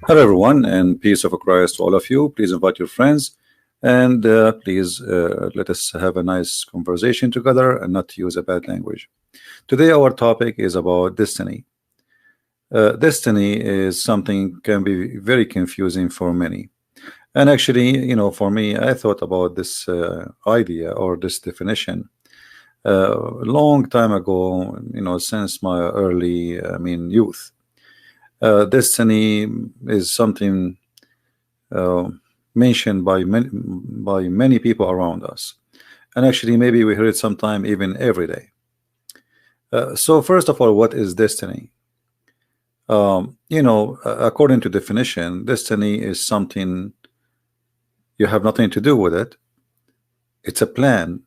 Hello, everyone, and peace of Christ to all of you. Please invite your friends and please let us have a nice conversation together and not use a bad language. Today, our topic is about destiny. Destiny is something can be very confusing for many. And actually, for me, I thought about this idea or this definition a long time ago, since my early, youth. Destiny is something uh, mentioned by many people around us, and actually maybe we hear it sometime even every day. So first of all, what is destiny? According to definition, destiny is something you have nothing to do with it. It's a plan,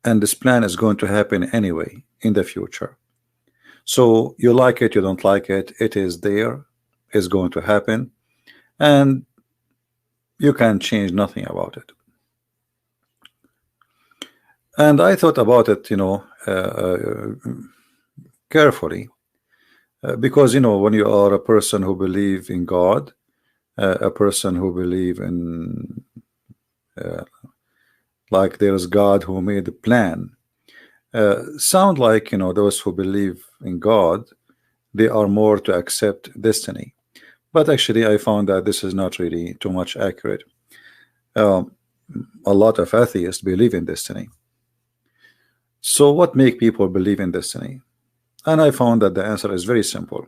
and this plan is going to happen anyway in the future. So you like it, you don't like it, it is there, it's going to happen, and you can change nothing about it. And I thought about it, carefully, because when you are a person who believe in God, a person who believe in uh, like there's God who made the plan, sound like those who believe in God, they are more to accept destiny. But actually, I found that this is not really too much accurate. Um, a lot of atheists believe in destiny. So what make people believe in destiny? And I found that the answer is very simple.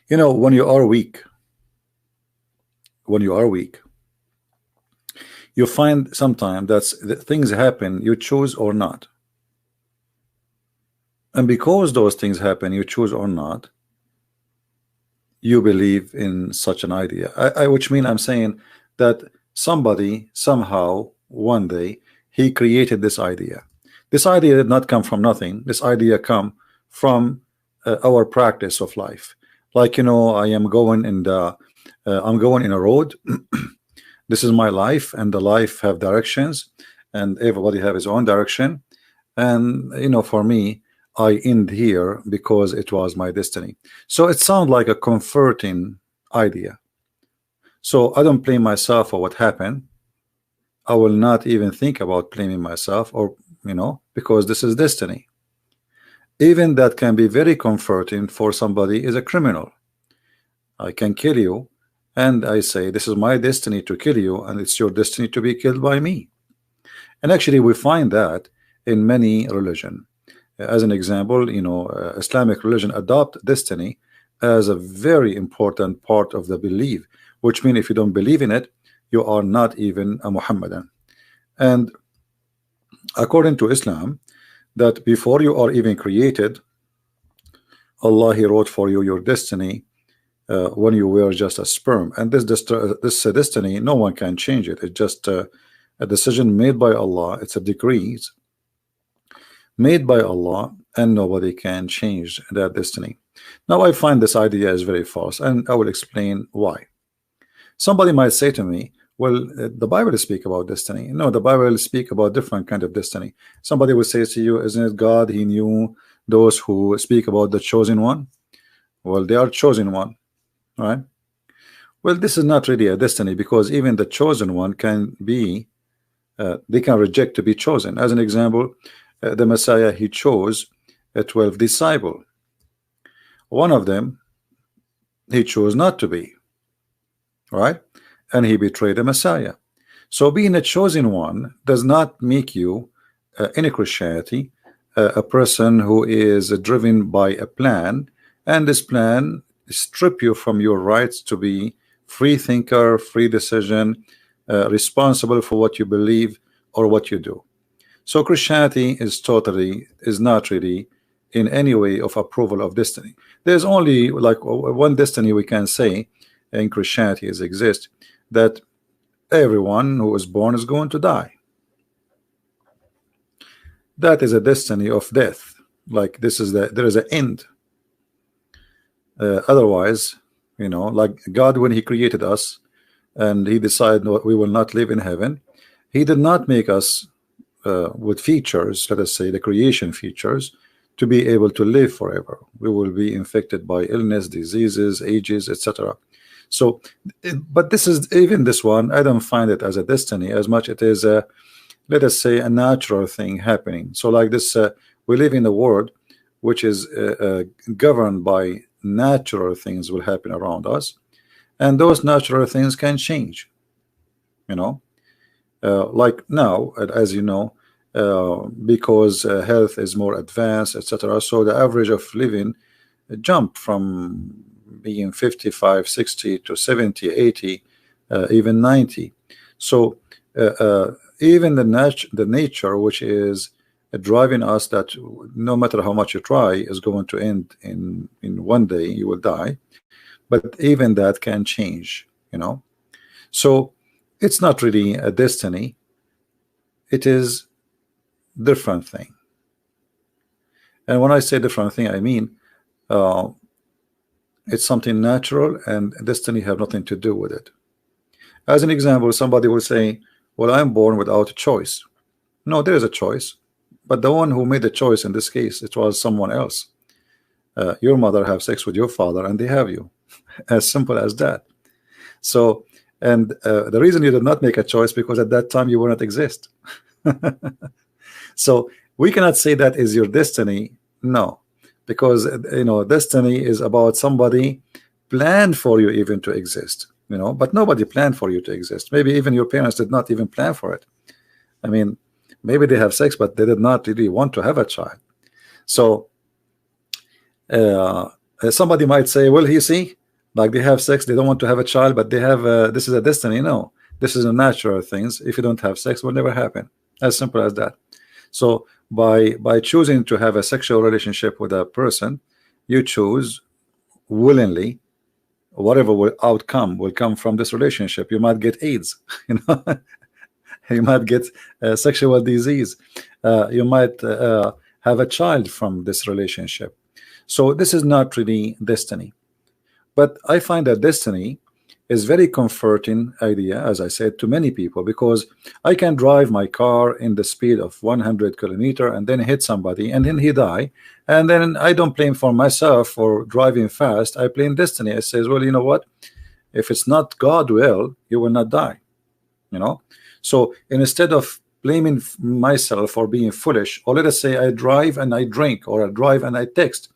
When you are weak, when you are weak, you find sometimes that things happen, you choose or not. And because those things happen, you choose or not, you believe in such an idea. Which mean I'm saying that somebody somehow one day he created this idea. This idea did not come from nothing. This idea come from our practice of life. Like I am going in the I'm going in a road. This is my life, and the life have directions, and everybody have his own direction. And for me, I end here because it was my destiny. So it sounds like a comforting idea. So I don't blame myself for what happened. I will not even think about blaming myself, or because this is destiny. Even that can be very comforting for somebody is a criminal. I can kill you, and I say this is my destiny to kill you, and it's your destiny to be killed by me. And actually, we find that in many religion. As an example, Islamic religion adopt destiny as a very important part of the belief, which means if you don't believe in it, you are not even a Muhammadan. And according to Islam, that before you are even created, Allah He wrote for you your destiny when you were just a sperm. And this destiny, no one can change it. It's just a decision made by Allah. It's a decree made by Allah, and nobody can change that destiny. Now I find this idea is very false, and I will explain why. Somebody might say to me, well, the Bible speak about destiny. No, the Bible speak about different kind of destiny. Somebody will say to you, isn't it God, he knew those who speak about the chosen one? Well, they are chosen one, right? Well, this is not really a destiny, because even the chosen one can be they can reject to be chosen. As an example, the Messiah, he chose 12 disciples. One of them he chose not to be, right? And he betrayed the Messiah. So being a chosen one does not make you in Christianity a person who is driven by a plan, and this plan strip you from your rights to be free thinker, free decision, responsible for what you believe or what you do. So Christianity is not really in any way of approval of destiny. There's only like one destiny we can say in Christianity is exist, that everyone who is born is going to die. That is a destiny of death. Like there is an end. Otherwise, like God, when he created us and he decided we will not live in heaven, he did not make us with features, let us say the creation features, to be able to live forever. We will be infected by illness, diseases, ages, etc. So, but this is, even this one, I don't find it as a destiny as much it is a, let us say, a natural thing happening. So like this, we live in a world which is governed by natural things will happen around us, and those natural things can change, you know. Like now, as you know, because health is more advanced, etc., so the average of living jump from being 55, 60 to 70, 80, even 90. So even the nature which is driving us, that no matter how much you try is going to end in one day, you will die, but even that can change, you know. So it's not really a destiny, it is different thing. And when I say different thing, I mean it's something natural, and destiny have nothing to do with it. As an example, somebody will say, well, I'm born without a choice. No, there is a choice, but the one who made the choice in this case, it was someone else. Your mother have sex with your father and they have you. As simple as that. So, and the reason you did not make a choice, because at that time you will not exist. So we cannot say that is your destiny. No, because you know, destiny is about somebody planned for you even to exist, you know, but nobody planned for you to exist. Maybe even your parents did not even plan for it. I mean, maybe they have sex, but they did not really want to have a child. So somebody might say, well, you see, like they have sex, they don't want to have a child, but they have this is a destiny. No, this is a natural things. If you don't have sex, it will never happen. As simple as that. So by choosing to have a sexual relationship with a person, you choose willingly whatever outcome will come from this relationship. You might get AIDS, you know. You might get sexual disease. You might have a child from this relationship. So this is not really destiny. But I find that destiny is very comforting idea, as I said, to many people, because I can drive my car in the speed of 100 kilometers and then hit somebody and then he die, and then I don't blame for myself for driving fast. I blame destiny. I says, well, you know what, if it's not God will, you will not die, you know. So instead of blaming myself for being foolish, or let us say I drive and I drink, or I drive and I text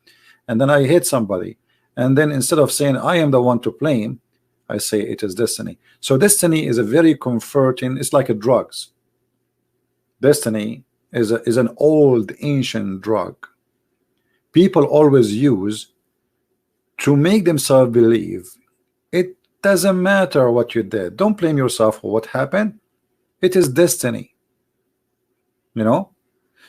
and then I hit somebody, and then instead of saying I am the one to blame, I say it is destiny. So destiny is a very comforting, it's like a drugs. Destiny is an old ancient drug people always use to make themselves believe it doesn't matter what you did. Don't blame yourself for what happened. It is destiny, you know.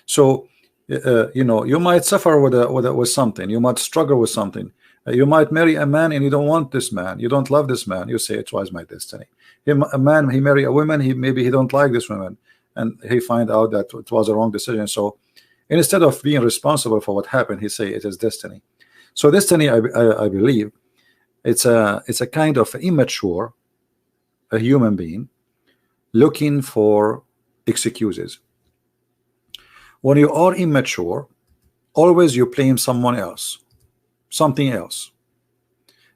So you know, you might suffer with something, you might struggle with something. You might marry a man and you don't want this man, you don't love this man, you say it was my destiny. A man, he marry a woman, maybe he don't like this woman, and he find out that it was a wrong decision. So instead of being responsible for what happened, he say it is destiny. So destiny, I believe it's a kind of immature, a human being looking for excuses. When you are immature, always you blame someone else, something else.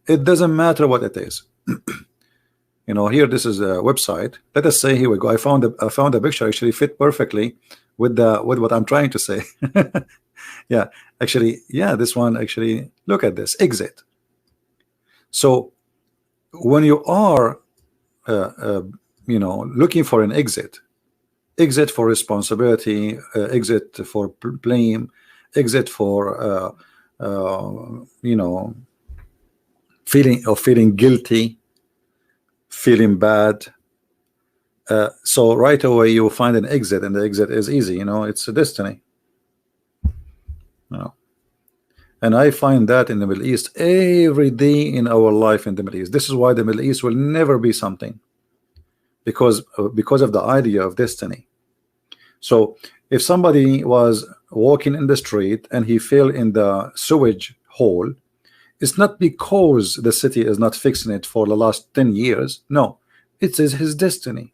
It doesn't matter what it is. You know, here this is a website. Let us say, here we go. I found a picture actually fit perfectly with what I'm trying to say. Yeah, actually, yeah, this one actually. Look at this exit. So when you are, you know, looking for an exit for responsibility, exit for blame, exit for you know, feeling guilty, feeling bad. So right away you will find an exit, and the exit is easy. You know, it's a destiny. You know, and I find that in the Middle East every day in our life in the Middle East. This is why the Middle East will never be something, because of the idea of destiny. So if somebody was walking in the street and he fell in the sewage hole, it's not because the city is not fixing it for the last 10 years. No, it is his destiny.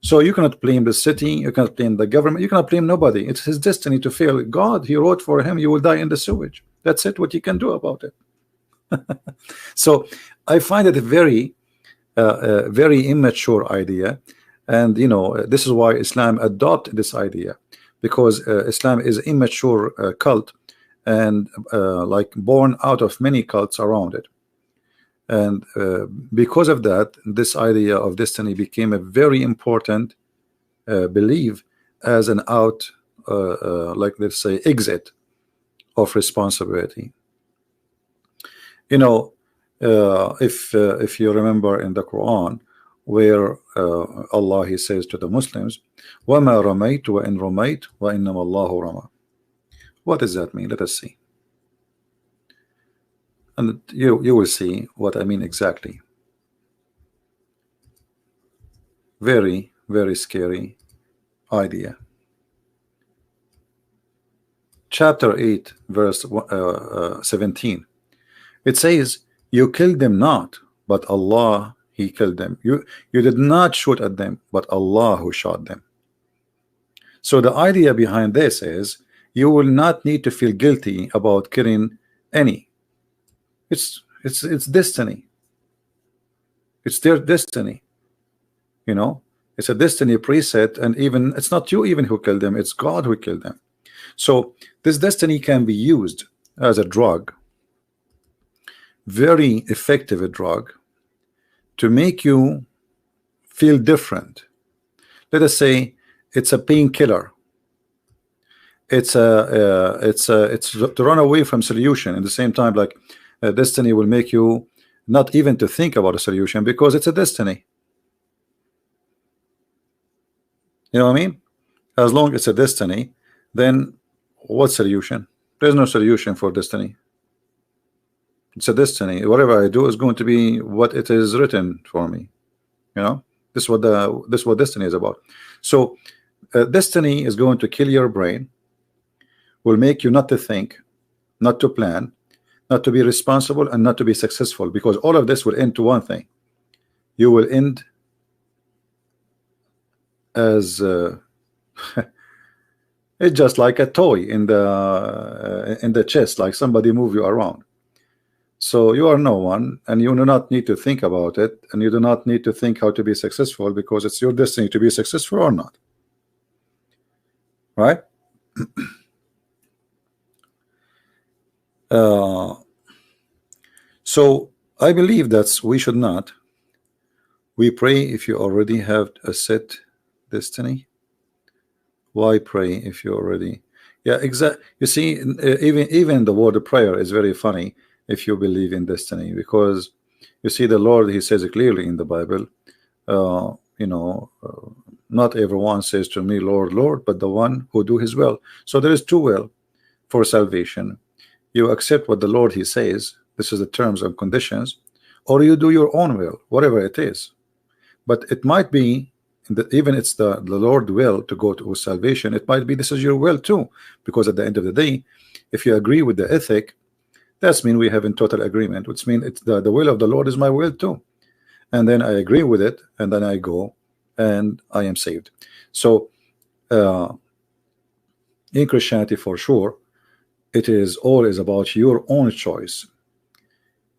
So you cannot blame the city, you cannot blame the government, you cannot blame nobody. It's his destiny to fail. God, he wrote for him, you will die in the sewage. That's it, what you can do about it. So I find it a very immature idea. And you know, this is why Islam adopted this idea, because Islam is immature cult, and like born out of many cults around it. And because of that, this idea of destiny became a very important belief as an out, like let's say, exit of responsibility. You know, if you remember in the Quran, where Allah, he says to the Muslims, وَمَا رَمَيْتُ وَإِن رَمَيْتُ وَإِنَّمَا اللَّهُ رَمَى. What does that mean? Let us see. And you will see what I mean exactly. Very, very scary idea. Chapter 8, verse 17. It says, you killed them not, but Allah, he killed them. You did not shoot at them, but Allah who shot them. So the idea behind this is you will not need to feel guilty about killing any. It's destiny. It's their destiny. You know, it's a destiny preset, and even it's not you even who killed them, it's God who killed them. So this destiny can be used as a drug, very effective drug, to make you feel different. Let us say it's a painkiller. It's to run away from solution. At the same time, like destiny will make you not even to think about a solution, because it's a destiny. You know what I mean? As long as it's a destiny, then what solution? There's no solution for destiny. It's a destiny. Whatever I do is going to be what it is written for me. You know, this is what destiny is about. So destiny is going to kill your brain, will make you not to think, not to plan, not to be responsible, and not to be successful, because all of this will end to one thing. You will end as it's just like a toy in the chest, like somebody move you around. So you are no one, and you do not need to think about it, and you do not need to think how to be successful, because it's your destiny to be successful or not, right? So I believe that we should not. We pray if you already have a set destiny. Why pray if you already? Yeah, exactly. You see, even the word prayer is very funny if you believe in destiny, because you see the Lord, he says it clearly in the Bible. You know, not everyone says to me, Lord, Lord, but the one who do his will. So there is two will for salvation. You accept what the Lord he says, this is the terms and conditions, or you do your own will, whatever it is. But it might be that even it's the Lord will to go to salvation, it might be this is your will too, because at the end of the day, if you agree with the ethic, that's mean we have in total agreement, which means it's the will of the Lord is my will too, and then I agree with it, and then I go and I am saved. So in Christianity, for sure, it is always about your own choice.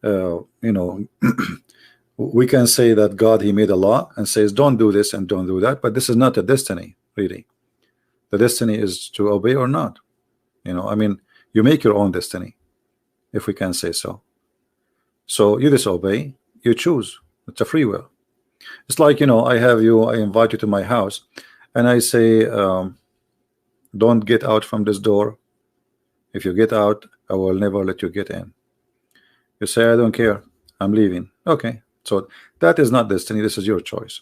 You know, we can say that God, he made a law and says don't do this and don't do that, but this is not a destiny, really. The destiny is to obey or not. You know, I mean, you make your own destiny, if we can say so. So you disobey, you choose. It's a free will. It's like, you know, I invite you to my house, and I say don't get out from this door. If you get out, I will never let you get in. You say I don't care, I'm leaving. Okay, so that is not destiny, this is your choice.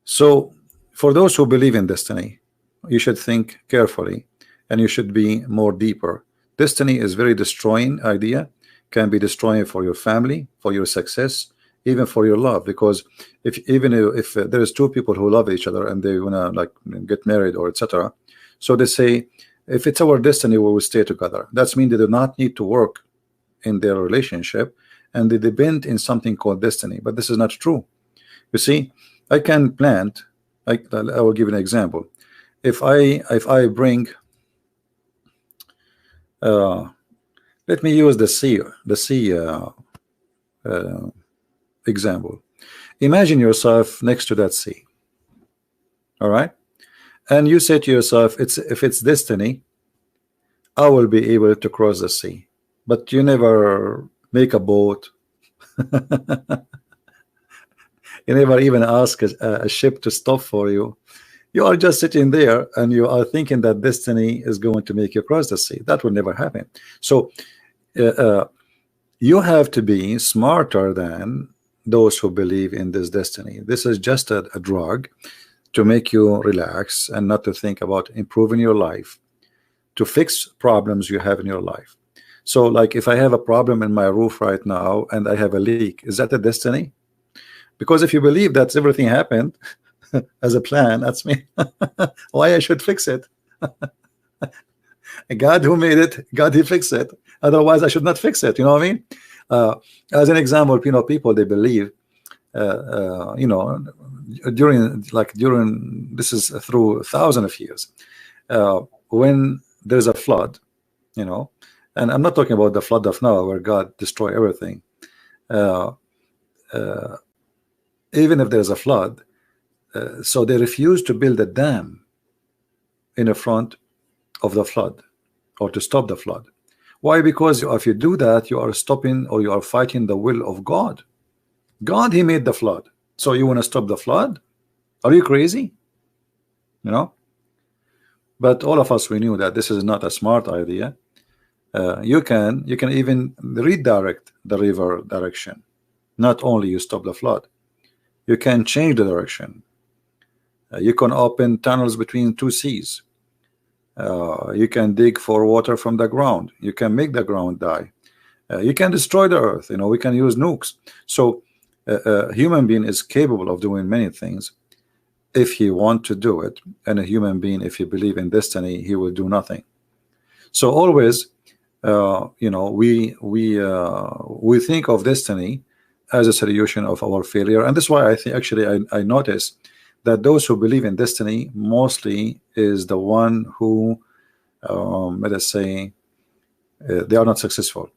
So for those who believe in destiny, you should think carefully, and you should be more deeper. Destiny is very destroying idea, can be destroying for your family, for your success, even for your love, because if there is two people who love each other and they wanna like get married or etc., so they say if it's our destiny we will stay together. That's mean they do not need to work in their relationship, and they depend in something called destiny. But this is not true. You see, I can plant. I will give an example. If I bring, uh, let me use the sea example. Imagine yourself next to that sea. All right, and you say to yourself, if it's destiny, I will be able to cross the sea. But you never make a boat. You never even ask a ship to stop for you. You are just sitting there and you are thinking that destiny is going to make you cross the sea. That will never happen. So you have to be smarter than those who believe in this destiny. This is just a drug to make you relax and not to think about improving your life, to fix problems you have in your life. So like if I have a problem in my roof right now and I have a leak, is that a destiny? Because if you believe that everything happened as a plan, that's me. Why I should fix it? God who made it, God he fixed it. Otherwise I should not fix it. You know what I mean? As an example, people, they believe during this is through thousands of years, when there's a flood, and I'm not talking about the flood of Noah where God destroyed everything. Even if there's a flood, so they refuse to build a dam in the front of the flood or to stop the flood. Why? Because if you do that, you are stopping or you are fighting the will of God. God, he made the flood. So you want to stop the flood? Are you crazy? But all of us, we knew that this is not a smart idea. You can even redirect the river direction. Not only you stop the flood, you can change the direction. You can open tunnels between two seas. You can dig for water from the ground. You can make the ground die. You can destroy the earth. We can use nukes. So a human being is capable of doing many things if he want to do it. And a human being, if he believe in destiny, he will do nothing. So always, we think of destiny as a solution of our failure. And that's why I think actually I notice that those who believe in destiny mostly is the one who let us say they are not successful.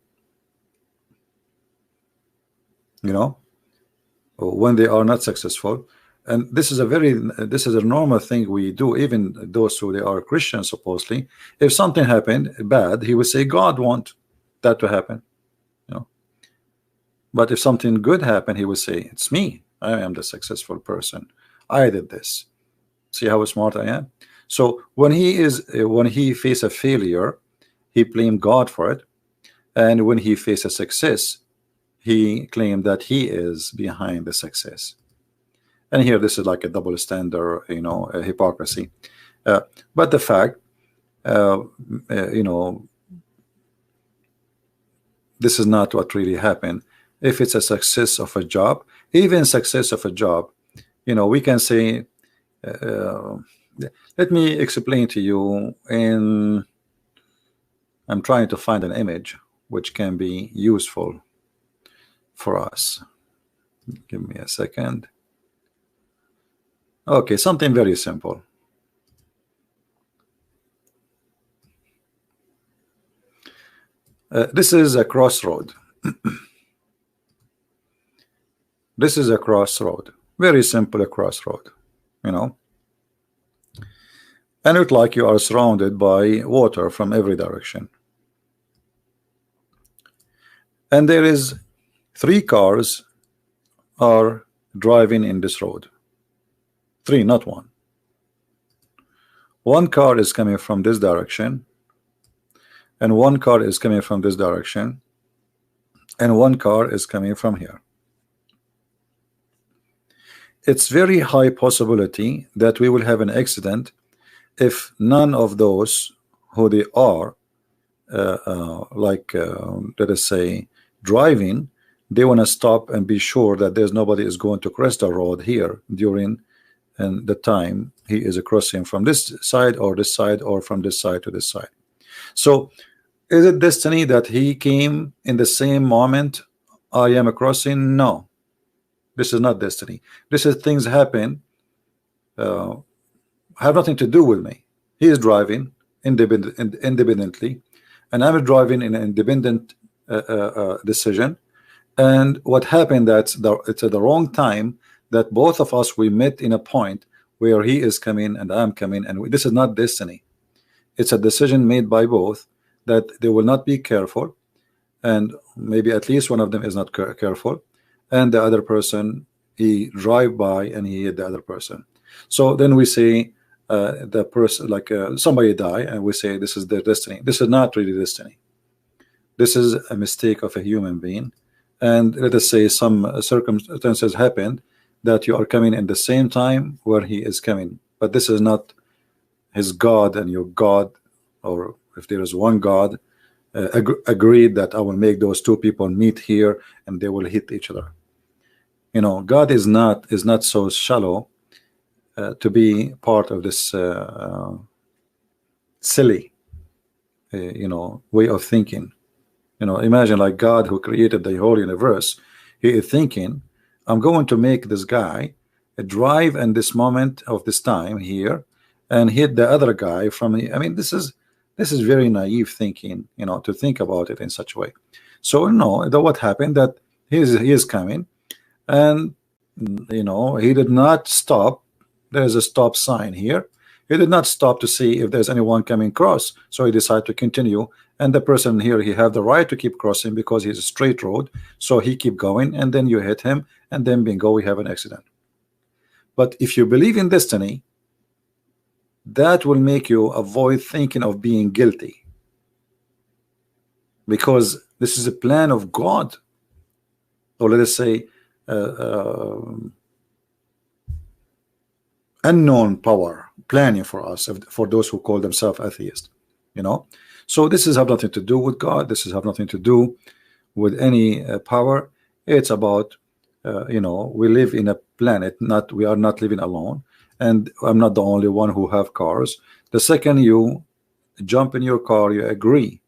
When they are not successful, and this is a normal thing we do. Even those who they are Christians, supposedly, if something happened bad, he would say God want that to happen. But if something good happened, he would say it's me. I am the successful person. I did this. See how smart I am? So when he face a failure, he blamed God for it, and when he face a success, he claimed that he is behind the success. And here, this is like a double standard, a hypocrisy. But the fact, this is not what really happened. If it's a success of a job, even success of a job, we can say, let me explain to you. And I'm trying to find an image which can be useful for us. Give me a second. Okay, something very simple. This is a crossroad. This is a crossroad. Very simple, a crossroad. And it's like you are surrounded by water from every direction. And there is 3 cars are driving in this road. 3, not 1. One car is coming from this direction, and one car is coming from this direction, and one car is coming from here. It's very high possibility that we will have an accident if none of those who they are let us say driving, they want to stop and be sure that there's nobody is going to cross the road here during the time he is crossing from this side or this side or from this side to this side. So is it destiny that he came in the same moment I am crossing? No. This is not destiny. This is things happen, have nothing to do with me. He is driving independently, and I'm driving in an independent decision. And what happened, it's at the wrong time that both of us, we met in a point where he is coming and I'm coming, and this is not destiny. It's a decision made by both that they will not be careful, and maybe at least one of them is not careful, and the other person, he drive by and he hit the other person. So then we say the person, like somebody die, and we say this is their destiny. This is not really destiny. This is a mistake of a human being. And let us say some circumstances happened that you are coming in the same time where he is coming, but this is not his God and your God, or if there is one God, agreed that I will make those two people meet here and they will hit each other. You know, God is not so shallow to be part of this silly you know, way of thinking. You know, imagine like God, who created the whole universe, he is thinking, I'm going to make this guy drive in this moment of this time here and hit the other guy from the, I mean, this is very naive thinking, you know, to think about it in such a way. So no, what happened, that he is coming, and you know, he did not stop. There's a stop sign here. He did not stop to see if there's anyone coming across, so he decided to continue. And the person here, he have the right to keep crossing because he's a straight road, so he keep going, and then you hit him, and then bingo, we have an accident. But if you believe in destiny, that will make you avoid thinking of being guilty, because this is a plan of God, or let us say unknown power planning for us, for those who call themselves atheists, you know. So this is have nothing to do with God. This is have nothing to do with any power. It's about you know, we live in a planet, we are not living alone, and I'm not the only one who have cars. The second you jump in your car, you agree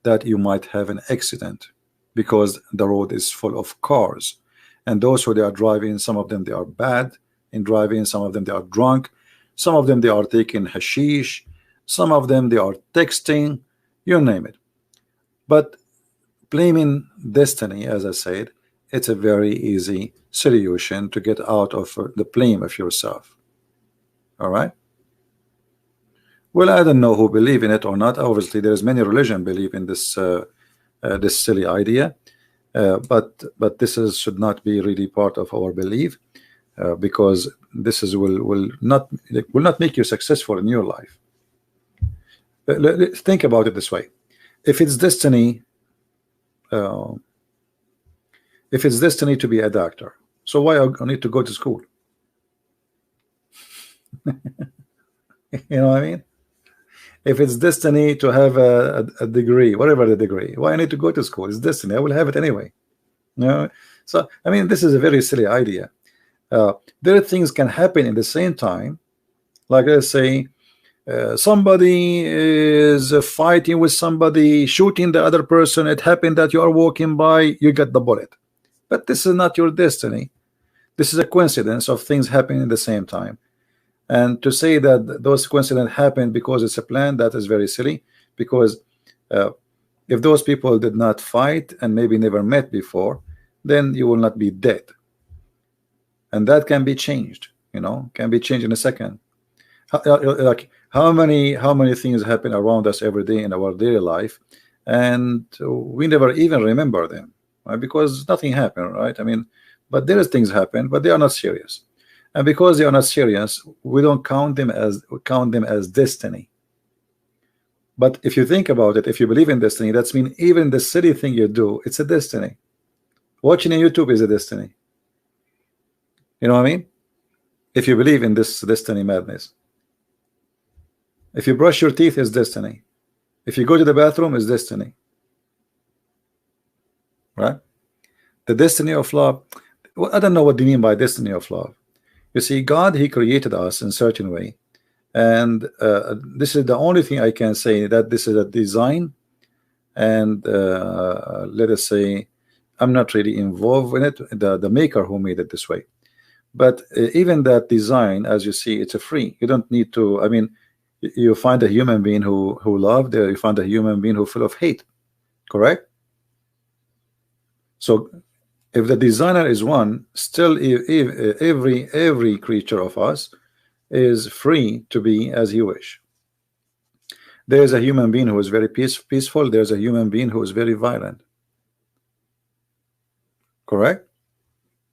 that you might have an accident because the road is full of cars, and those who they are driving, some of them they are bad in driving, some of them they are drunk, some of them they are taking hashish, some of them they are texting, you name it. But blaming destiny, as I said, it's a very easy solution to get out of the blame of yourself. All right. Well, I don't know who believe in it or not. Obviously, there is many religion believe in this this silly idea, but this should not be really part of our belief, because this will not make you successful in your life. Think about it this way: if it's destiny to be a doctor, so why I need to go to school? You know what I mean? If it's destiny to have a degree, whatever the degree, why I need to go to school? It's destiny. I will have it anyway. You know? So I mean, this is a very silly idea. There are things can happen in the same time. Like let's say somebody is fighting with somebody, shooting the other person. It happened that you are walking by, you get the bullet, but this is not your destiny. This is a coincidence of things happening at the same time. And to say that those coincidences happen because it's a plan, that is very silly, because if those people did not fight and maybe never met before, then you will not be dead, and that can be changed, you know, can be changed in a second. Like how many things happen around us every day in our daily life, and we never even remember them, right? Because nothing happened, right? I mean, but there is things happen, but they are not serious. And because they are not serious, we don't count them as destiny. But if you think about it, if you believe in destiny, that's mean even the silly thing you do, it's a destiny. Watching on YouTube is a destiny. You know what I mean? If you believe in this destiny madness. If you brush your teeth, is destiny. If you go to the bathroom, is destiny. Right? The destiny of love. Well, I don't know what do you mean by destiny of love. You see, God, he created us in a certain way, and this is the only thing I can say, that this is a design, and let us say I'm not really involved in it, the maker who made it this way. But even that design, as you see, it's a free. You don't need to, I mean, you find a human being who loved, you find a human being who full of hate, correct? So if the designer is one, still every creature of us is free to be as you wish. There's a human being who is very peaceful. There's a human being who is very violent, correct?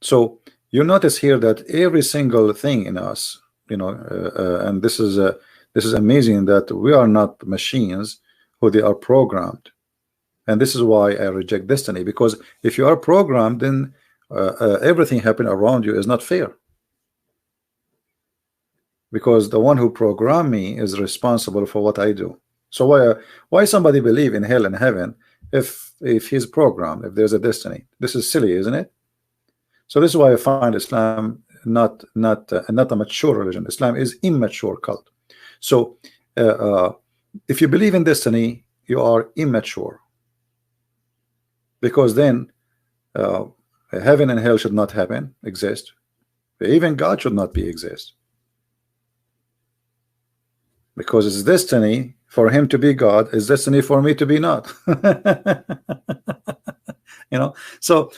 So you notice here that every single thing in us, you know, and this is amazing, that we are not machines who they are programmed. And this is why I reject destiny, because if you are programmed, then everything happening around you is not fair, because the one who programmed me is responsible for what I do. So why somebody believe in hell and heaven if he's programmed, if there's a destiny? This is silly, isn't it? So this is why I find Islam not a mature religion. Islam is immature cult. So if you believe in destiny, you are immature, because then heaven and hell should not exist. Even God should not exist, because it's destiny for him to be God, it's destiny for me to be not. You know, so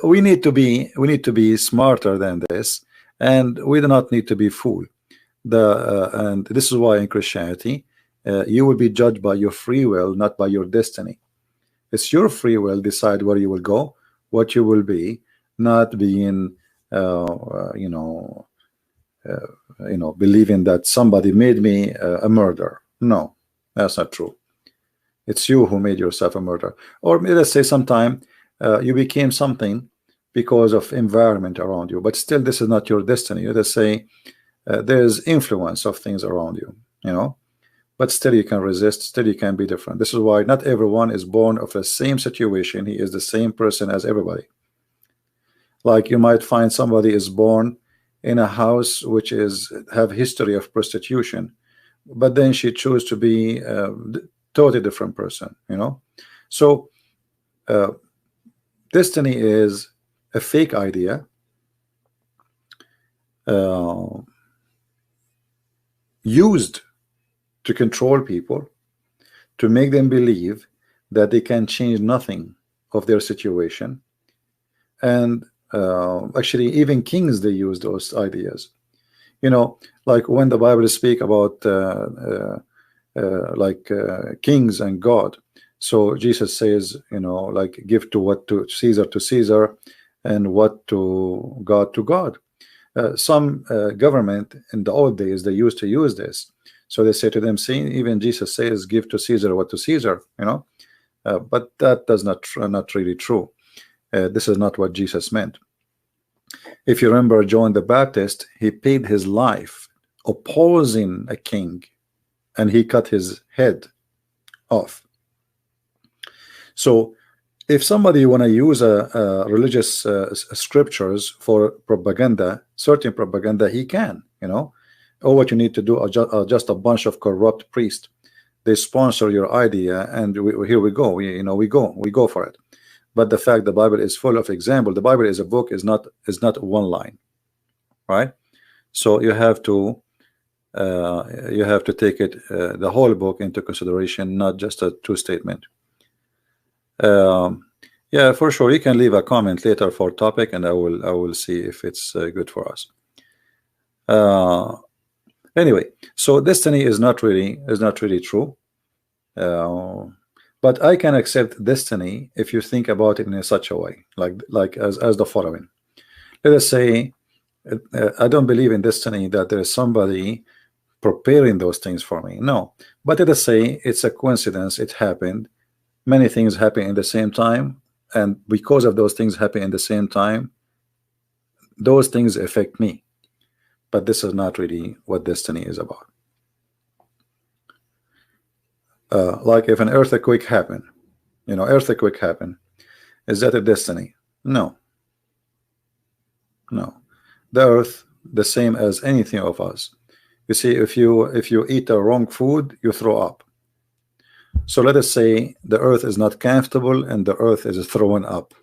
we need to be smarter than this, and we do not need to be fooled. And this is why in Christianity you will be judged by your free will, not by your destiny. It's your free will decide where you will go, what you will be, not being believing that somebody made me a murderer. No, that's not true. It's you who made yourself a murderer. Or let's say sometime you became something because of environment around you, but still this is not your destiny. Let's say there's influence of things around you, you know, but still you can resist, still you can be different. This is why not everyone is born of the same situation. He is the same person as everybody. Like you might find somebody is born in a house which have history of prostitution, but then she chose to be a totally different person, you know. So destiny is a fake idea used to control people, to make them believe that they can change nothing of their situation. And actually even kings, they use those ideas, you know, like when the Bible speak about kings and God. So Jesus says, you know, like give to Caesar and what to God. Some government in the old days, they used to use this. So they say to them, see, even Jesus says give to Caesar what to Caesar, you know, but that does not really true. This is not what Jesus meant. If you remember John the Baptist, he paid his life opposing a king, and he cut his head off. So if somebody want to use religious scriptures for propaganda, certain propaganda, he can, you know. Or what you need to do are just a bunch of corrupt priests. They sponsor your idea, and here we go. We go for it. But the fact the Bible is full of example. The Bible is a book, is not one line, right? So you have to take it the whole book into consideration, not just a two statement. Yeah, for sure. You can leave a comment later for topic, and I will see if it's good for us. Anyway, so destiny is not really true. But I can accept destiny if you think about it in such a way, like as the following. Let us say I don't believe in destiny, that there is somebody preparing those things for me. No, but let us say it's a coincidence. It happened. Many things happen in the same time, and because of those things happen in the same time, those things affect me. But this is not really what destiny is about. Like if an earthquake happened, you know, earthquake happened, is that a destiny? No. The earth, the same as anything of us. You see, if you eat the wrong food, you throw up. So let us say the earth is not comfortable and the earth is thrown up.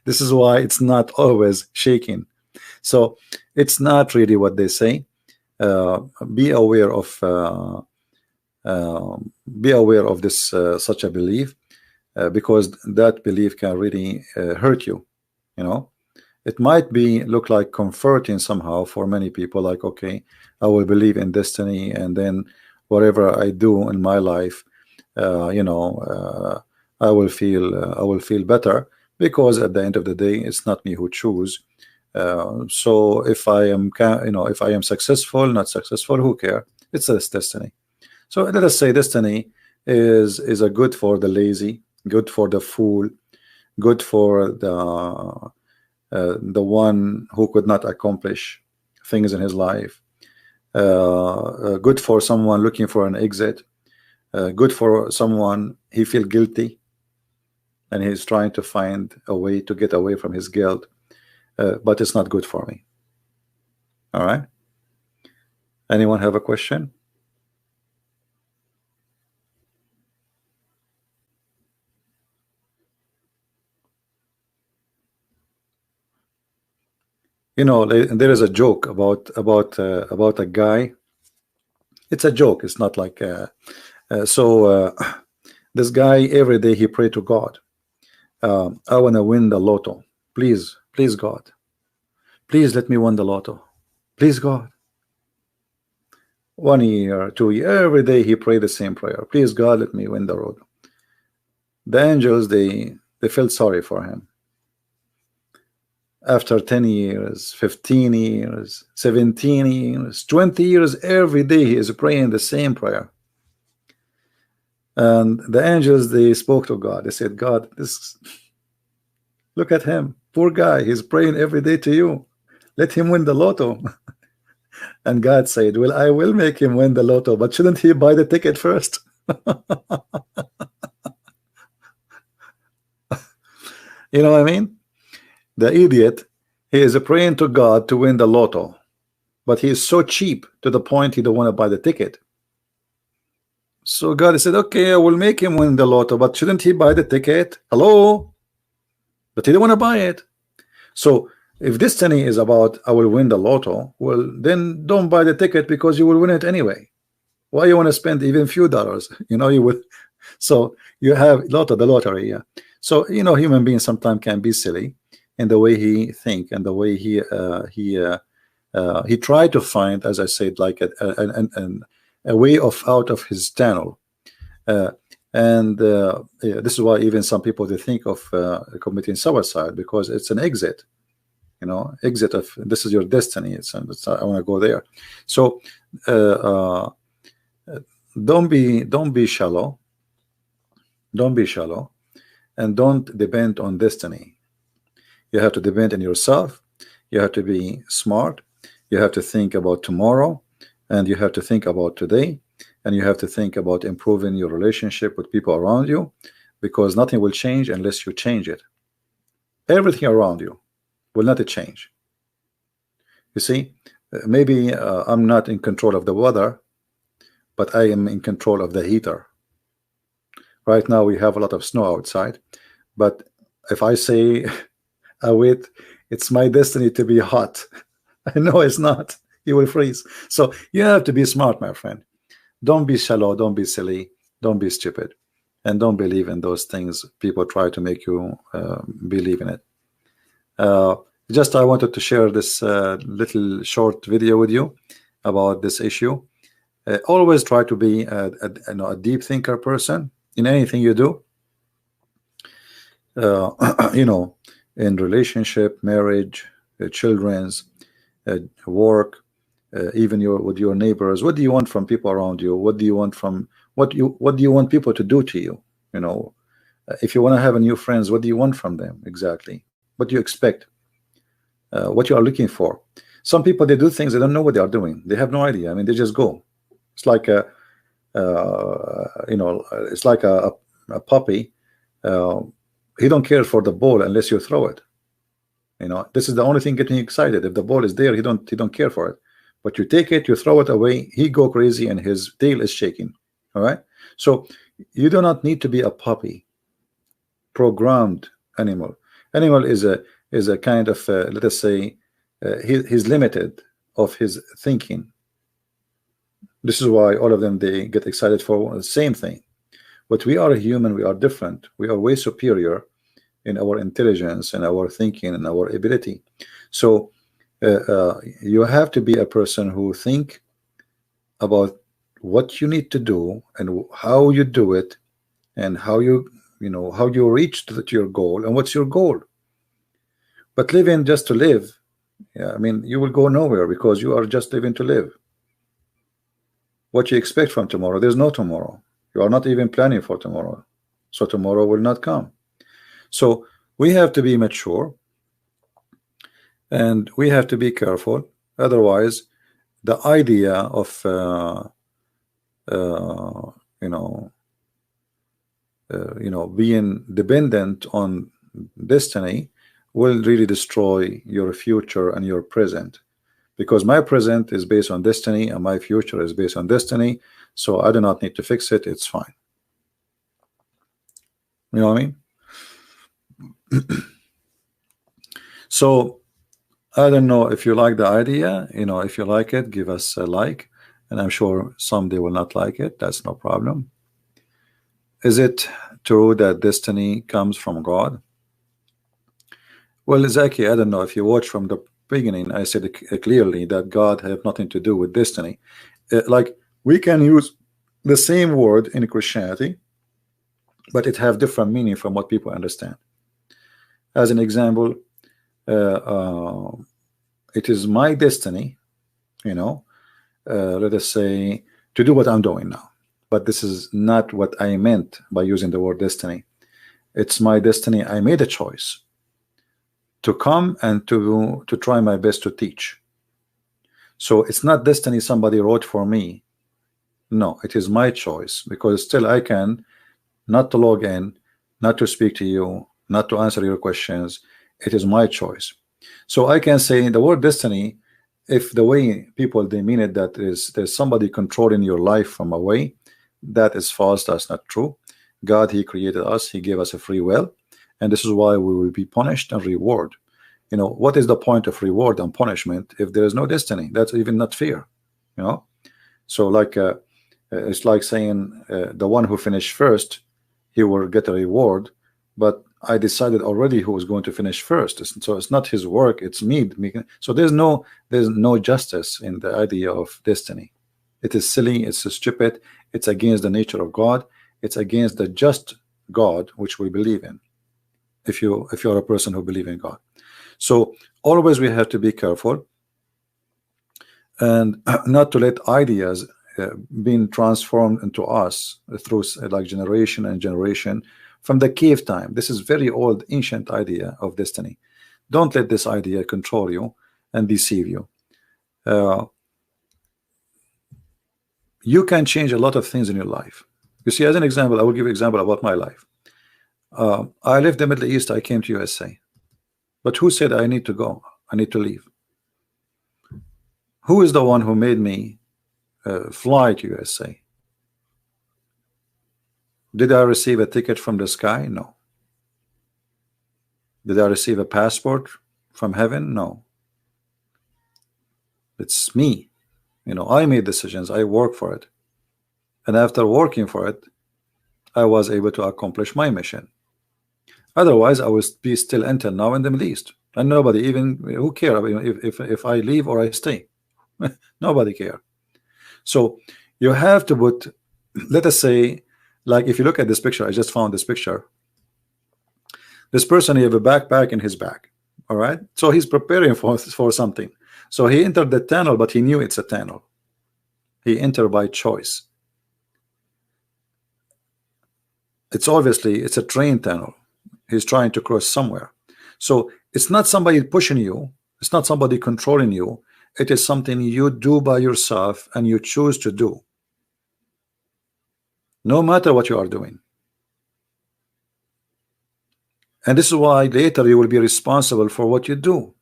This is why it's not always shaking. So it's not really what they say. Be aware of be aware of this such a belief, because that belief can really hurt you. You know, it might be look like comforting somehow for many people, like, okay, I will believe in destiny, and then whatever I do in my life, I will feel better, because at the end of the day, it's not me who choose. So if I am if I am successful, not successful, who care? It's this destiny. So let us say destiny is a good for the lazy, good for the fool, good for the one who could not accomplish things in his life, good for someone looking for an exit, good for someone he feel guilty and he's trying to find a way to get away from his guilt, but it's not good for me. All right, anyone have a question? You know, there is a joke about a guy. It's a joke. It's not like this guy every day he pray to God. I want to win the lotto. Please, please God, please let me win the lotto. Please God. 1 year, 2 years, every day he prayed the same prayer. Please God, let me win the lotto. The angels they felt sorry for him. After 10 years, 15 years, 17 years, 20 years, every day he is praying the same prayer. And the angels, they spoke to God. They said, God, look at him, poor guy, he's praying every day to you. Let him win the lotto. And God said, well, I will make him win the lotto, but shouldn't he buy the ticket first? You know what I mean? The idiot, he is praying to God to win the lotto, but he is so cheap to the point he don't want to buy the ticket. So God said, okay, I will make him win the lotto, but shouldn't he buy the ticket? Hello? But he don't want to buy it. So if destiny is about I will win the lotto, well, then don't buy the ticket, because you will win it anyway. Why you want to spend even few dollars? You know, you will. So you have the lottery, yeah. So you know, human beings sometimes can be silly in the way he think and the way he tried to find, as I said, like a way out of his tunnel. Yeah, this is why even some people they think of committing suicide, because it's an exit. You know, exit of this is your destiny. It's I want to go there. So don't be shallow. Don't be shallow, and don't depend on destiny. You have to depend on yourself. You have to be smart. You have to think about tomorrow, and you have to think about today, and you have to think about improving your relationship with people around you, because nothing will change unless you change it. Everything around you will not change. You see, maybe I'm not in control of the weather, but I am in control of the heater. Right now we have a lot of snow outside, but if I say wait, it's my destiny to be hot, I know it's not. You will freeze. So you have to be smart, my friend. Don't be shallow, don't be silly, don't be stupid, and don't believe in those things people try to make you believe in it. Just I wanted to share this little short video with you about this issue. Always try to be a deep thinker person in anything you do. You know, in relationship, marriage, children's, work, even with your neighbors. What do you want from people around you? What do you want from what do you want people to do to you? You know, if you want to have a new friends, what do you want from them exactly? What do you expect? What you are looking for? Some people, they do things, they don't know what they are doing. They have no idea. I mean, they just go. It's like a you know, it's like a puppy. He don't care for the ball unless you throw it. You know, this is the only thing getting excited. If the ball is there, he don't care for it. But you take it, you throw it away, he go crazy and his tail is shaking. All right. So you do not need to be a puppy programmed animal. Animal is a kind of let us say he's limited of his thinking. This is why all of them, they get excited for the same thing. But we are a human, we are different, we are way superior in our intelligence and our thinking and our ability. So you have to be a person who think about what you need to do and how you do it, and how you know how you reach to your goal and what's your goal. But living just to live, yeah, I mean, you will go nowhere because you are just living to live. What you expect from tomorrow? There's no tomorrow. You are not even planning for tomorrow, so tomorrow will not come. So we have to be mature and we have to be careful. Otherwise, the idea of being dependent on destiny will really destroy your future and your present, because my present is based on destiny and my future is based on destiny. So I do not need to fix it. It's fine. You know what I mean? So I don't know if you like the idea. If you like it, give us a like, and I'm sure someday will not like it. That's no problem. Is it true that destiny comes from God? Well, Zaki, I don't know if you watch from the beginning. I said clearly that God have nothing to do with destiny. Like, we can use the same word in Christianity, but it have different meaning from what people understand. As an example, it is my destiny, let us say, to do what I'm doing now. But this is not what I meant by using the word destiny. It's my destiny. I made a choice to come and to try my best to teach. So it's not destiny somebody wrote for me. No, it is my choice, because still I can not to log in, not to speak to you, not to answer your questions. It is my choice. So I can say the word destiny, if the way people they mean it, that there's somebody controlling your life from away, that is false. That's not true. God, he created us, he gave us a free will, and this is why we will be punished and reward. What is the point of reward and punishment if there is no destiny? That's even not fair. So like it's like saying the one who finished first, he will get a reward, but I decided already who was going to finish first. So it's not his work, it's me. So there's no justice in the idea of destiny. It is silly, it's stupid, it's against the nature of God, it's against the just God which we believe in, if you're a person who believes in God. So always we have to be careful and not to let ideas being transformed into us through like generation and generation from the cave time. This is very old ancient idea of destiny. Don't let this idea control you and deceive you. You can change a lot of things in your life. You see, as an example, I will give you an example about my life. I left the Middle East, I came to USA. But who said I need to go? I need to leave. Who is the one who made me fly to USA? Did I receive a ticket from the sky? No. Did I receive a passport from heaven? No. It's me. I made decisions. I work for it. And after working for it, I was able to accomplish my mission. Otherwise, I would be still until now in the Middle East. And nobody even, who care if I leave or I stay? Nobody care. So you have to put, let us say, like if you look at this picture, I just found this picture. This person, he have a backpack in his back. All right. So he's preparing for something. So he entered the tunnel, but he knew it's a tunnel. He entered by choice. It's obviously, it's a train tunnel. He's trying to cross somewhere. So it's not somebody pushing you. It's not somebody controlling you. It is something you do by yourself and you choose to do, no matter what you are doing. And this is why later you will be responsible for what you do.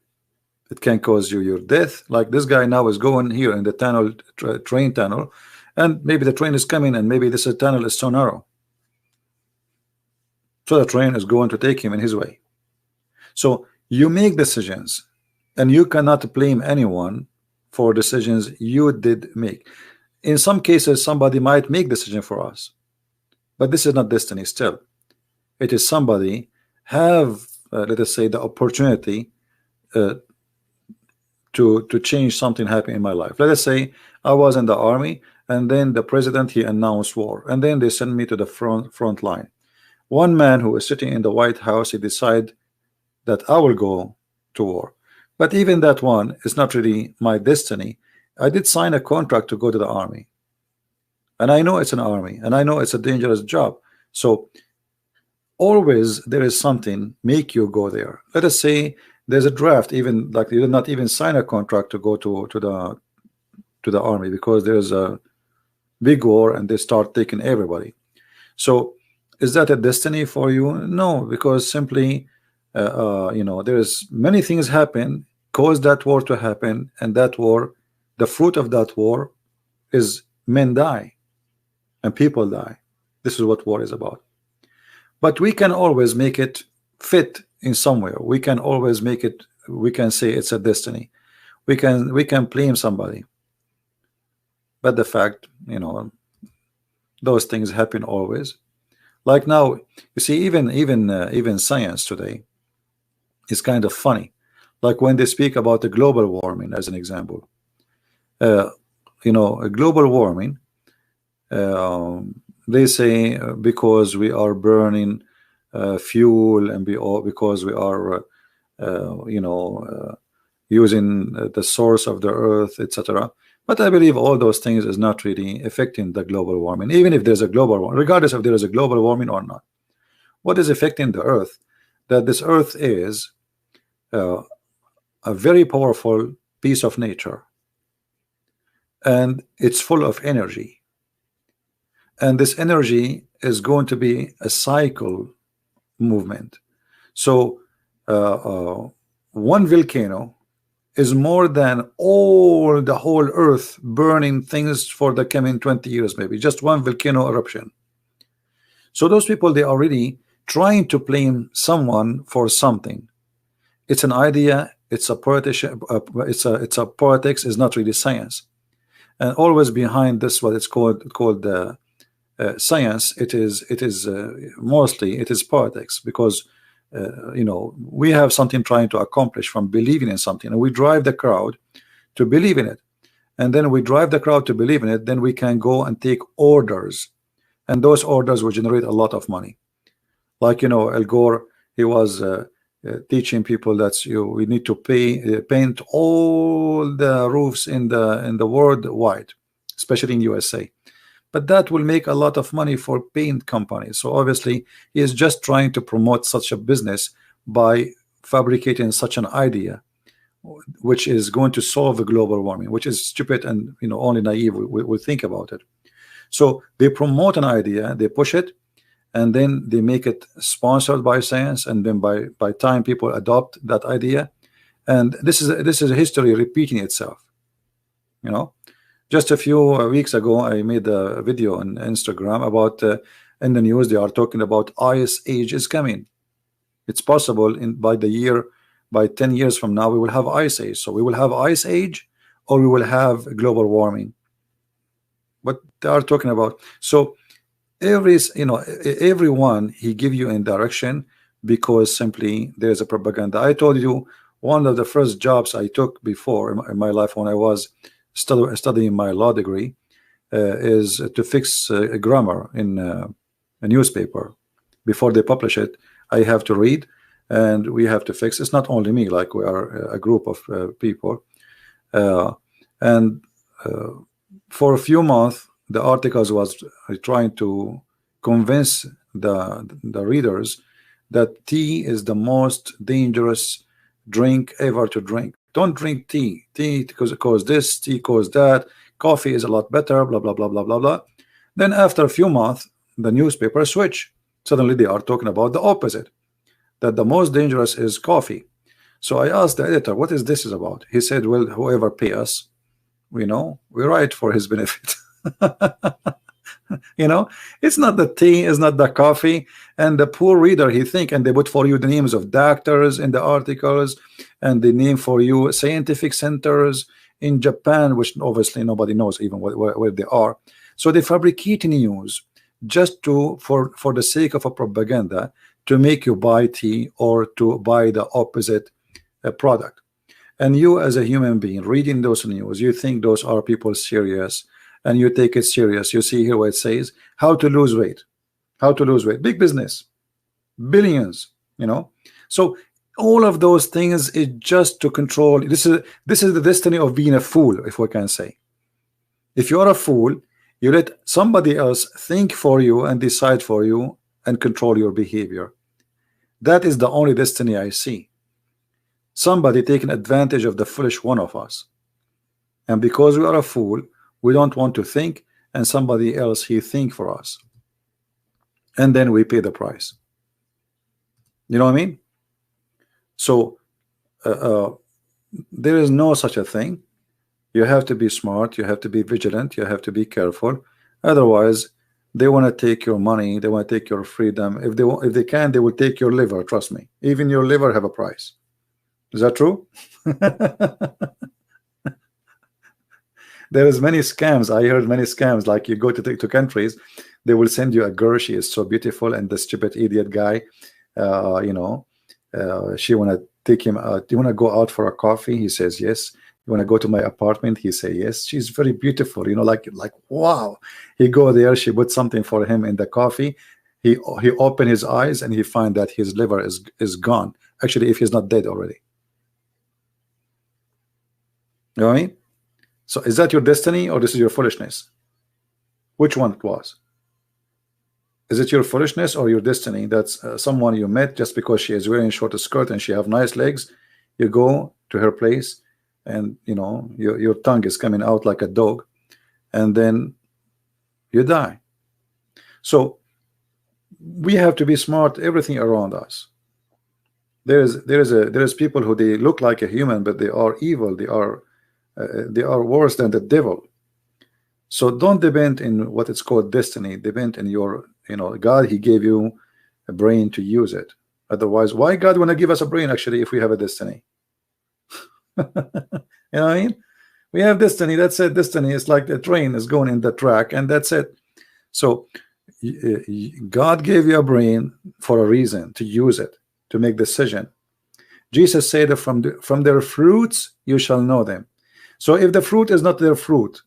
It can cause you your death. Like this guy now is going here in the tunnel, train tunnel, and maybe the train is coming and maybe this tunnel is so narrow. So the train is going to take him in his way. So you make decisions, and you cannot blame anyone for decisions you did make. In some cases, somebody might make decision for us, but this is not destiny. Still, it is somebody have let us say the opportunity uh, to change something happen in my life. Let us say I was in the army, and then the president he announced war, and then they sent me to the front line. One man who is sitting in the White House, he decide that I will go to war. But even that one is not really my destiny. I did sign a contract to go to the army, and I know it's an army, and I know it's a dangerous job. So always there is something make you go there. Let us say there's a draft, even like you did not even sign a contract to go to the army, because there's a big war and they start taking everybody. So is that a destiny for you? No, because simply you know, there's many things happen cause that war to happen, and that war, the fruit of that war is men die and people die. This is what war is about. But we can always make it fit in somewhere. We can always make it, we can say it's a destiny. We can blame somebody. But the fact, you know, those things happen always. Like now, you see, even science today is kind of funny. Like when they speak about the global warming as an example, you know, a global warming, they say because we are burning fuel, and because we are you know, using the source of the earth, etc. But I believe all those things is not really affecting the global warming. Even if there's a global warming, regardless if there is a global warming or not, what is affecting the earth, that this earth is a very powerful piece of nature, and it's full of energy, and this energy is going to be a cycle movement. So one volcano is more than all the whole earth burning things for the coming 20 years, maybe just one volcano eruption. So those people, they are really trying to blame someone for something. It's an idea, it's a politician, it's a politics, is not really science. And always behind this, what it's called science, it is mostly it is politics, because you know, we have something trying to accomplish from believing in something, and we drive the crowd to believe in it, and then we drive the crowd to believe in it, then we can go and take orders, and those orders will generate a lot of money. Like, you know, Al Gore, he was teaching people that we need to paint all the roofs in the world wide, especially in USA. But that will make a lot of money for paint companies. So obviously he is just trying to promote such a business by fabricating such an idea, which is going to solve the global warming, which is stupid, and you know, only naive will think about it. So they promote an idea, they push it, and then they make it sponsored by science, and then by time people adopt that idea, and this is a history repeating itself, you know. Just a few weeks ago, I made a video on Instagram about in the news they are talking about ice age is coming. It's possible by 10 years from now we will have ice age. So we will have ice age, or we will have global warming. What they are talking about. So everyone he give you in direction, because simply there's a propaganda. I told you one of the first jobs I took before in my life when I was studying my law degree is to fix a grammar in a newspaper. Before they publish it, I have to read, and we have to fix. It's not only me, like we are a group of people, and for a few months the articles was trying to convince the readers that tea is the most dangerous drink ever to drink. Don't drink tea. Tea cause this, tea cause that. Coffee is a lot better, blah, blah, blah, blah, blah, blah. Then after a few months, the newspaper switch. Suddenly they are talking about the opposite, that the most dangerous is coffee. So I asked the editor, what is this about? He said, well, whoever pay us, we write for his benefit. You know, it's not the tea, it's not the coffee. And the poor reader, he think, and they put for you the names of doctors in the articles, and the name for you scientific centers in Japan, which obviously nobody knows even where they are. So they fabricate news just to for the sake of a propaganda, to make you buy tea or to buy the opposite product. And you, as a human being, reading those news, you think those are people serious, and you take it serious. You see here what it says: how to lose weight, how to lose weight, big business, billions, you know. So all of those things is just to control. This is the destiny of being a fool, if we can say. If you are a fool, you let somebody else think for you and decide for you and control your behavior. That is the only destiny I see. Somebody taking advantage of the foolish one of us, and because we are a fool, we don't want to think, and somebody else he think for us, and then we pay the price. You know what I mean? So there is no such a thing. You have to be smart, you have to be vigilant, you have to be careful. Otherwise, they want to take your money, they want to take your freedom. If they can, they will take your liver. Trust me, even your liver have a price. Is that true? There is many scams. I heard many scams. Like you go to countries, they will send you a girl. She is so beautiful, and the stupid idiot guy, you know, she want to take him out. Do you want to go out for a coffee? He says yes. You want to go to my apartment? He say yes. She's very beautiful. You know, like wow. He go there. She put something for him in the coffee. He open his eyes and he find that his liver is gone. Actually, if he's not dead already. You know what I mean? So is that your destiny, or this is your foolishness? Which one it was? Is it your foolishness or your destiny? That's someone you met just because she is wearing a short skirt and she have nice legs. You go to her place, and you know your tongue is coming out like a dog, and then you die. So we have to be smart. Everything around us. There is people who they look like a human, but they are evil. They are worse than the devil. So don't depend in what it's called destiny. Depend in your, you know, God. He gave you a brain to use it. Otherwise, why God want to give us a brain actually if we have a destiny? You know what I mean? We have destiny. That's it. Destiny is like the train is going in the track, and that's it. So God gave you a brain for a reason, to use it, to make decision. Jesus said that from their fruits you shall know them. So if the fruit is not their fruit,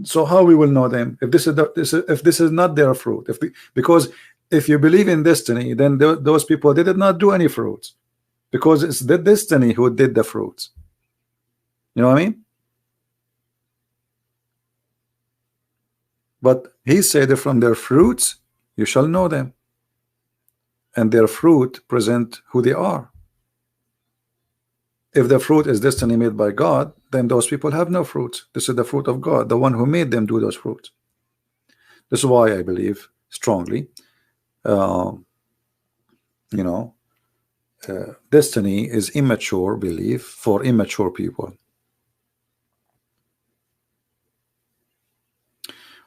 so how we will know them if this is not their fruit? Because if you believe in destiny, then those people, they did not do any fruits, because it's the destiny who did the fruits. You know what I mean? But he said that from their fruits you shall know them, and their fruit present who they are. If the fruit is destiny made by God, then those people have no fruit. This is the fruit of God, the one who made them do those fruits. This is why I believe strongly, you know, destiny is immature belief for immature people.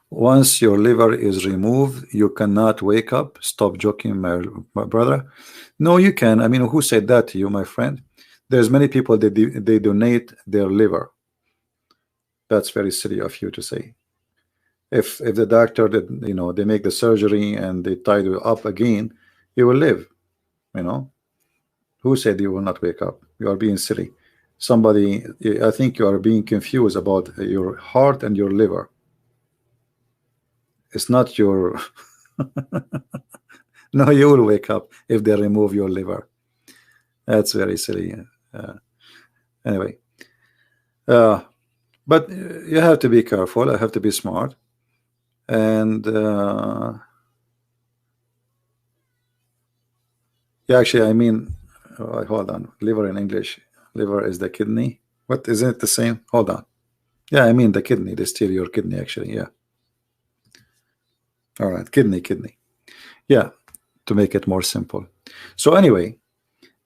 Once your liver is removed, you cannot wake up. Stop joking, my brother. No, you can. I mean, who said that to you, my friend? There's many people that they donate their liver. That's very silly of you to say. If the doctor that, you know, they make the surgery and they tie you up again, you will live. You know, who said you will not wake up? You are being silly. Somebody, I think you are being confused about your heart and your liver. It's not your no, you will wake up if they remove your liver. That's very silly. Anyway, but you have to be careful. I have to be smart, and yeah, actually, I mean, hold on. Liver in English, liver is the kidney. What, isn't it the same? Hold on. Yeah, I mean the kidney. They steal your kidney. Actually, yeah. All right, kidney. Yeah, to make it more simple. So anyway,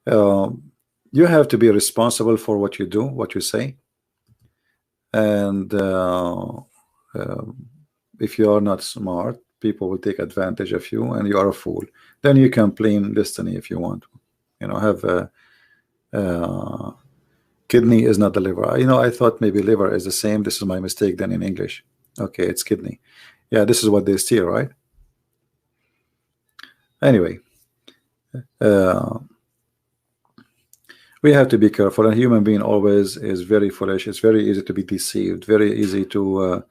you have to be responsible for what you do, what you say, and if you are not smart, people will take advantage of you and you are a fool. Then you can blame destiny if you want. You know, have a kidney is not the liver. You know, I thought maybe liver is the same. This is my mistake then in English. Okay, it's kidney. Yeah, this is what they steal, right? Anyway, we have to be careful. A human being always is very foolish. It's very easy to be deceived, very easy to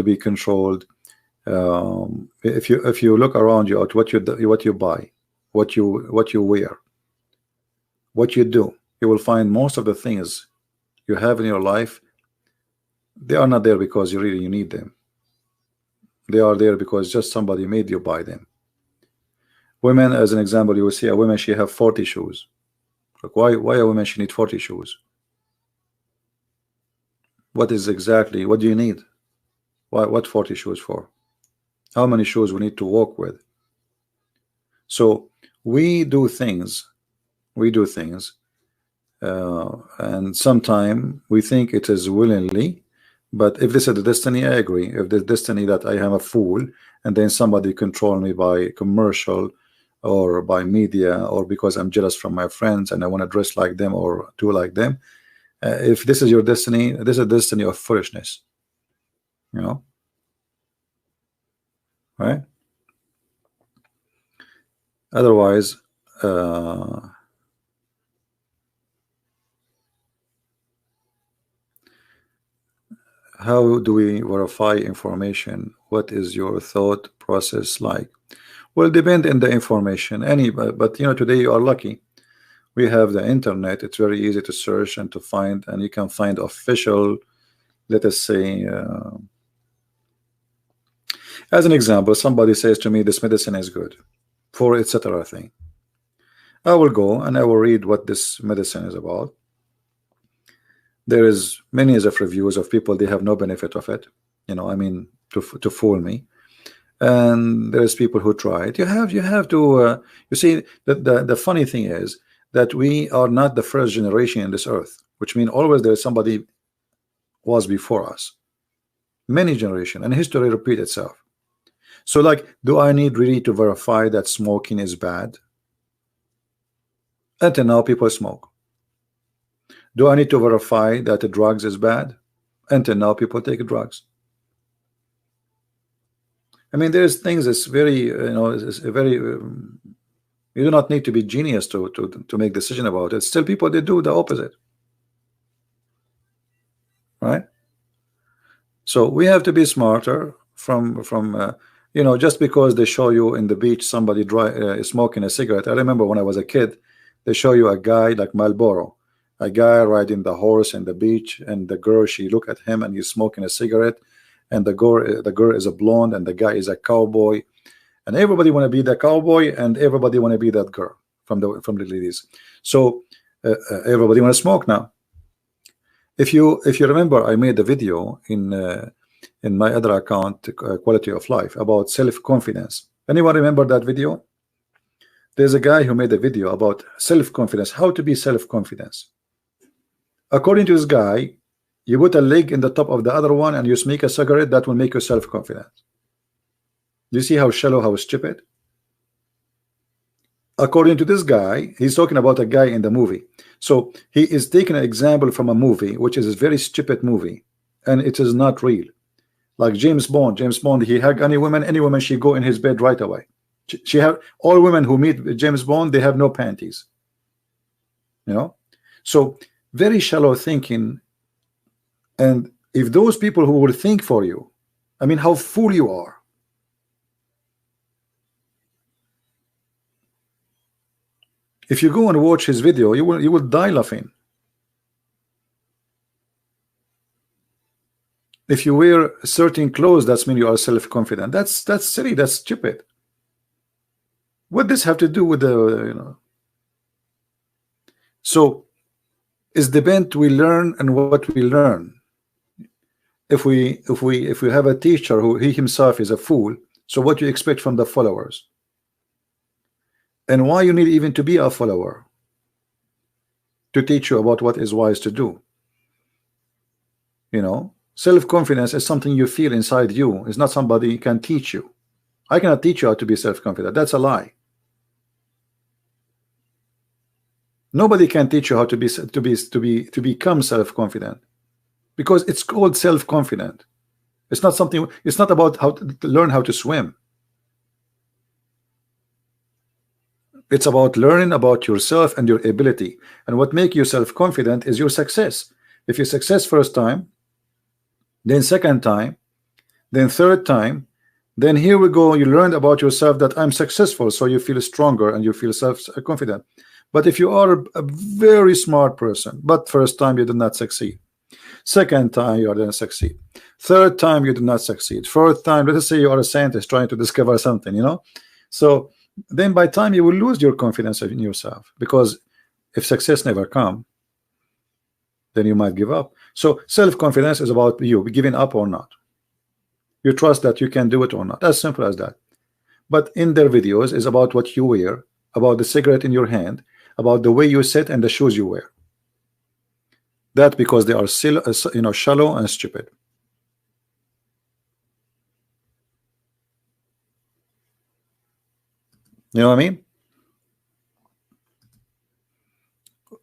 be controlled. If you look around you at what you buy, what you wear, what you do, you will find most of the things you have in your life, they are not there because you need them. They are there because just somebody made you buy them. Women, as an example, you will see a woman, she have 40 shoes. Like why a woman she need 40 shoes? What do you need? What 40 shoes for? How many shoes we need to walk with? So we do things, and sometimes we think it is willingly, but if this is the destiny, I agree. If the destiny that I am a fool and then somebody control me by commercial or by media or because I'm jealous from my friends and I want to dress like them or do like them, if this is your destiny, this is a destiny of foolishness, you know, right? Otherwise, how do we verify information? What is your thought process like? Well, depend on the information. But you know, today you are lucky. We have the internet. It's very easy to search and to find, and you can find official, let us say, as an example, somebody says to me, this medicine is good for etc. thing. I will go and I will read what this medicine is about. There is many of reviews of people, they have no benefit of it, you know, I mean, to fool me. And there's people who try it. You have to you see that the funny thing is that we are not the first generation in this earth, which means always there is somebody was before us, many generation, and history repeat itself. So like, do I need really to verify that smoking is bad? Until now people smoke. Do I need to verify that the drugs is bad? Until now people take drugs. I mean, there's things that's very, you know, it's a very you do not need to be genius to make decision about it. Still people, they do the opposite, right? So we have to be smarter from you know, just because they show you in the beach somebody smoking a cigarette. I remember when I was a kid, they show you a guy like Marlboro, a guy riding the horse in the beach, and the girl, she look at him and he's smoking a cigarette, and the girl is a blonde and the guy is a cowboy, and everybody want to be the cowboy and everybody want to be that girl from the ladies. So everybody want to smoke now. If you remember, I made a video in my other account, Quality of Life, about self-confidence. Anyone remember that video? There's a guy who made a video about self-confidence, how to be self-confidence. According to this guy, you put a leg in the top of the other one and you smoke a cigarette, that will make you self-confident. You see how shallow, how stupid? According to this guy, he's talking about a guy in the movie. So he is taking an example from a movie, which is a very stupid movie, and it is not real. Like James Bond, he hug any woman, she go in his bed right away. She have all women who meet James Bond, they have no panties. You know, so very shallow thinking. And if those people who will think for you, I mean, how fool you are. If you go and watch his video, you will die laughing. If you wear certain clothes, that's mean you are self-confident. That's silly. That's stupid. What does have to do with the, you know? So it's depend we learn and what we learn. If we have a teacher who he himself is a fool, so what do you expect from the followers? And why you need even to be a follower? To teach you about what is wise to do. You know, Self-confidence is something you feel inside you. It's not somebody can teach you. I cannot teach you how to be self-confident. That's a lie. Nobody can teach you how to become self-confident, because it's called self-confident. It's not something. It's not about how to learn how to swim. It's about learning about yourself and your ability. And what makes you self-confident is your success. If you success first time, then second time, then third time, then here we go. You learned about yourself that I'm successful, so you feel stronger and you feel self-confident. But if you are a very smart person, but first time you did not succeed, second time you didn't succeed, third time you did not succeed, fourth time, let us say you are a scientist trying to discover something, you know, so then by time you will lose your confidence in yourself, because if success never come, then you might give up. So self-confidence is about you giving up or not. You trust that you can do it or not, as simple as that. But in their videos is about what you wear, about the cigarette in your hand, about the way you sit and the shoes you wear. That because they are still, you know, shallow and stupid. You know what I mean?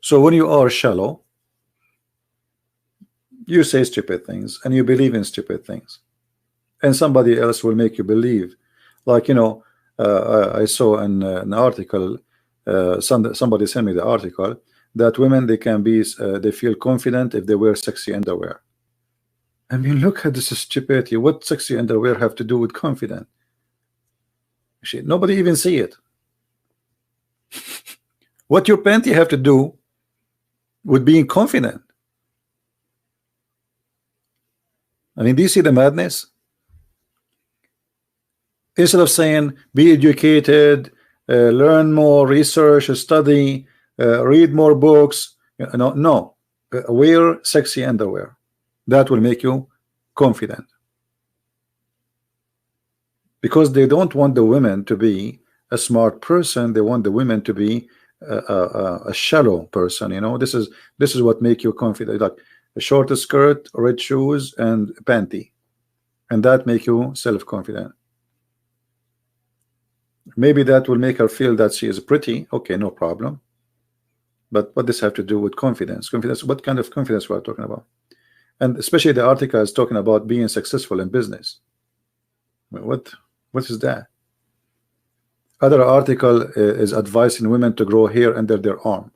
So when you are shallow, you say stupid things and you believe in stupid things, and somebody else will make you believe. Like, you know, I saw an article, somebody sent me the article that women, they can be they feel confident if they wear sexy underwear. I mean, look at this stupidity. What sexy underwear have to do with confident? Nobody even see it. What your panty have to do with being confident? I mean, do you see the madness? Instead of saying be educated, learn more, research, study, read more books, no, wear sexy underwear. That will make you confident, because they don't want the women to be a smart person. They want the women to be a shallow person. You know, this is what make you confident. Like a short skirt, red shoes, and panty, and that make you self-confident. Maybe that will make her feel that she is pretty. Okay, no problem. But what does this have to do with confidence? Confidence. What kind of confidence we are talking about? And especially the article is talking about being successful in business. What is that? Other article is advising women to grow hair under their arm,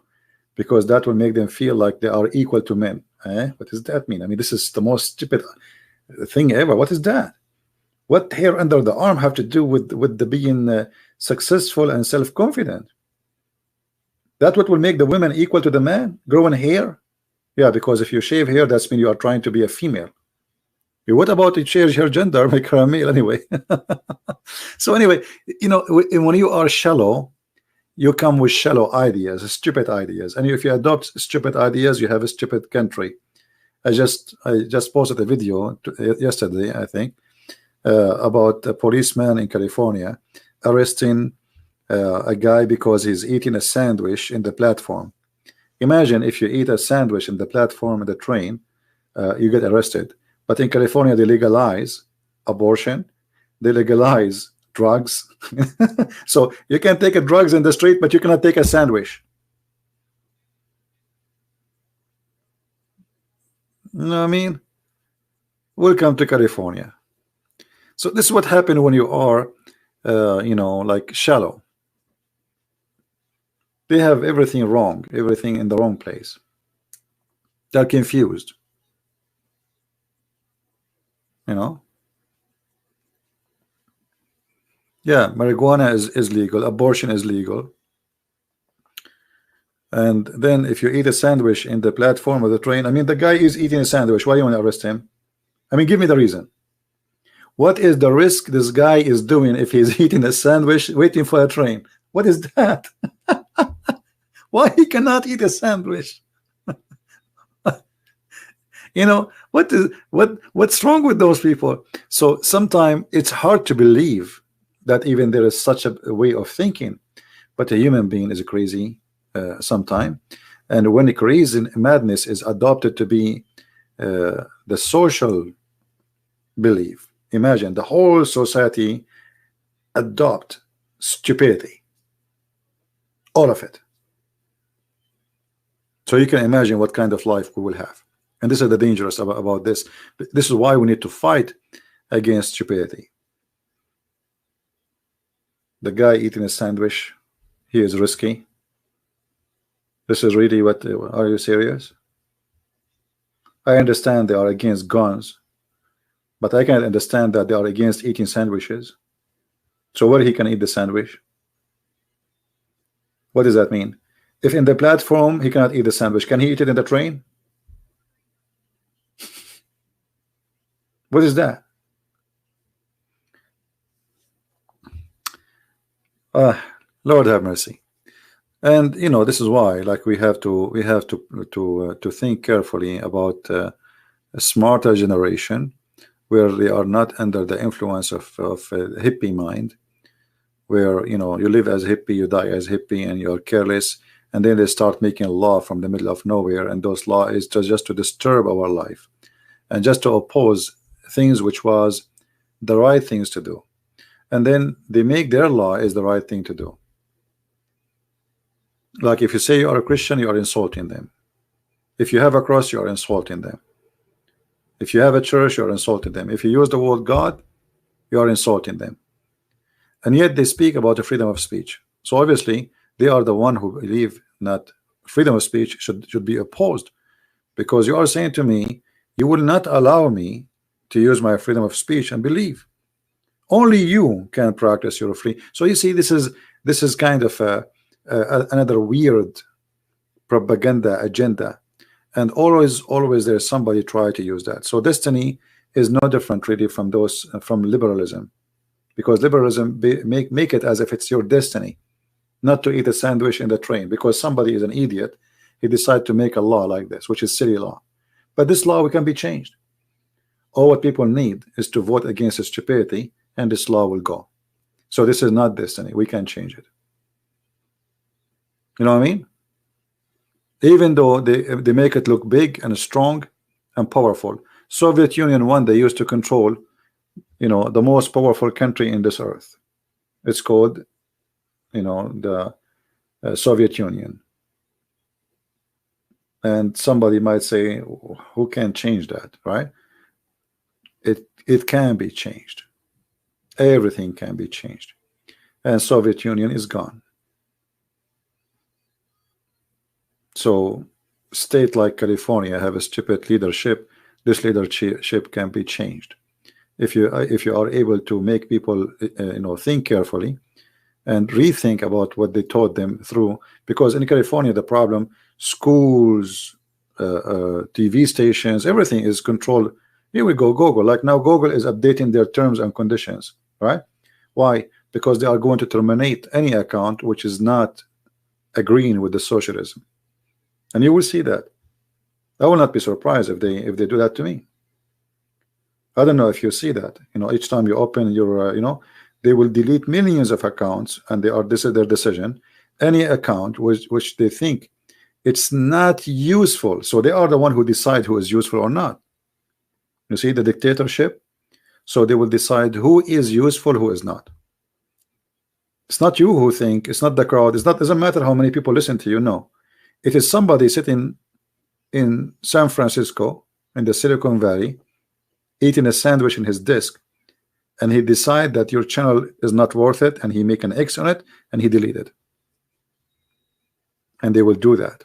because that will make them feel like they are equal to men. What does that mean? I mean, this is the most stupid thing ever. What is that? What hair under the arm have to do with the being successful and self-confident? That what will make the women equal to the man? Growing hair? Yeah, because if you shave hair, that's mean you are trying to be a female. What about it change her gender, make her a male anyway? So anyway, you know, when you are shallow, you come with shallow ideas, stupid ideas, and if you adopt stupid ideas, you have a stupid country. I just posted a video yesterday, I think, about a policeman in California arresting a guy because he's eating a sandwich in the platform. Imagine if you eat a sandwich in the platform of the train, you get arrested. But in California, they legalize abortion, they legalize drugs. So you can take a drugs in the street, but you cannot take a sandwich. You know what I mean? Welcome to California. So this is what happened when you are, you know, like shallow. They have everything wrong, everything in the wrong place. They're confused. You know? Yeah, marijuana is legal, abortion is legal. And then if you eat a sandwich in the platform of the train, I mean, the guy is eating a sandwich. Why do you want to arrest him? I mean, give me the reason. What is the risk this guy is doing if he's eating a sandwich waiting for a train? What is that? Why he cannot eat a sandwich? You know, what's wrong with those people? So sometimes it's hard to believe that even there is such a way of thinking, but a human being is crazy sometime, and when a crazy madness is adopted to be the social belief. Imagine the whole society adopt stupidity, all of it. So you can imagine what kind of life we will have. And this is the dangerous about this. This is why we need to fight against stupidity. The guy eating a sandwich, he is risky. This is really what, are you serious? I understand they are against guns, but I can't understand that they are against eating sandwiches. So where he can eat the sandwich? What does that mean? If in the platform he cannot eat the sandwich, can he eat it in the train? What is that? Lord have mercy. And you know, this is why, like, we have to think carefully about a smarter generation where they are not under the influence of a hippie mind, where, you know, you live as hippie, you die as hippie, and you're careless, and then they start making law from the middle of nowhere, and those law is just to disturb our life and just to oppose things which was the right things to do, and then they make their law is the right thing to do. Like, if you say you are a Christian, you are insulting them. If you have a cross, you are insulting them. If you have a church, you are insulting them. If you use the word God, you are insulting them. And yet they speak about the freedom of speech. So obviously they are the one who believe that freedom of speech should be opposed, because you are saying to me, you will not allow me to use my freedom of speech and believe. Only you can practice your free. So you see, this is kind of another weird propaganda agenda, and always there's somebody try to use that. So destiny is no different really from those from liberalism, because liberalism make it as if it's your destiny not to eat a sandwich in the train because somebody is an idiot. He decided to make a law like this, which is silly law. But this law can be changed. All what people need is to vote against stupidity, and this law will go. So this is not destiny. We can change it. You know what I mean? Even though they make it look big and strong and powerful. Soviet Union, one, they used to control, you know, the most powerful country in this earth. It's called, you know, the Soviet Union. And somebody might say, who can change that, right? It can be changed. Everything can be changed. And Soviet Union is gone. So state like California have a stupid leadership. This leadership can be changed if you are able to make people you know, think carefully and rethink about what they taught them through. Because in California, the problem, schools, TV stations, everything is controlled. Here we go, Google. Like now, Google is updating their terms and conditions, right? Why? Because they are going to terminate any account which is not agreeing with the socialism. And you will see that. I will not be surprised if they do that to me. I don't know if you see that. You know, each time you open your, you know, they will delete millions of accounts, and this is their decision. Any account which they think it's not useful, so they are the one who decide who is useful or not. You see the dictatorship. So they will decide who is useful, who is not. It's not you who think. It's not the crowd. It's not. Doesn't matter how many people listen to you. No. It is somebody sitting in San Francisco in the Silicon Valley eating a sandwich in his desk, and he decide that your channel is not worth it, and he make an X on it, and he delete it. And they will do that.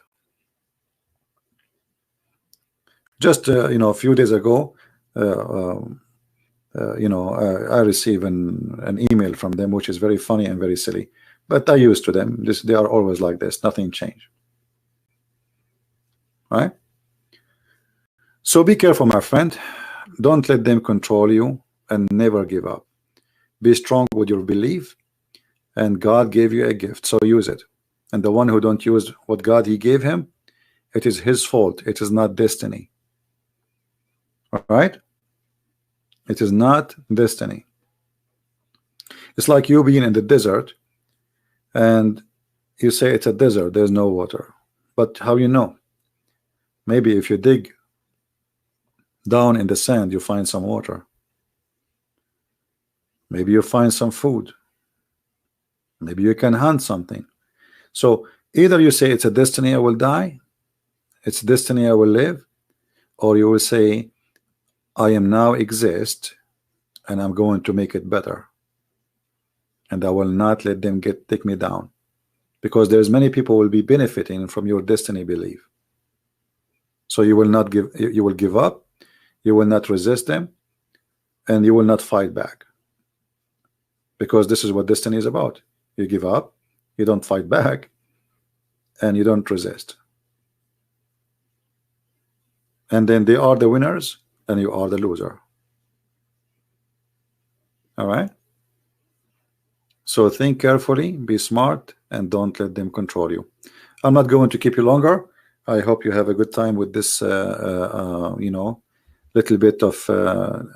Just you know, a few days ago, you know, I received an email from them which is very funny and very silly, but I used to them. They are always like this. Nothing changed. Right? So be careful, my friend. Don't let them control you, and never give up. Be strong with your belief, and God gave you a gift, so use it. And the one who don't use what God he gave him, it is his fault. It is not destiny. All right? It is not destiny. It's like you being in the desert, and you say it's a desert, there's no water. But how you know? Maybe if you dig Down in the sand, you find some water. Maybe you find some food. Maybe you can hunt something. So either you say it's a destiny, I will die, it's destiny, I will live, or you will say I am now exist and I'm going to make it better, and I will not let them take me down, because there's many people will be benefiting from your destiny belief. So you will not give, you will give up, you will not resist them, and you will not fight back, because this is what destiny is about. You give up, you don't fight back, and you don't resist, and then they are the winners and you are the loser. All right, so think carefully, be smart, and don't let them control you. I'm not going to keep you longer. I hope you have a good time with this you know, little bit of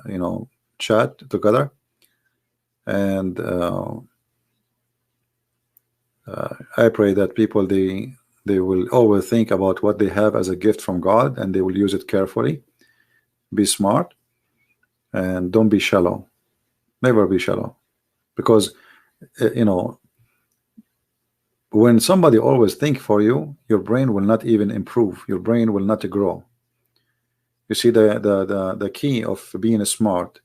you know, chat together, and I pray that people, they will always think about what they have as a gift from God, and they will use it carefully. Be smart, and don't be shallow. Never be shallow, because you know, when somebody always think for you, your brain will not even improve, your brain will not grow. You see, the key of being smart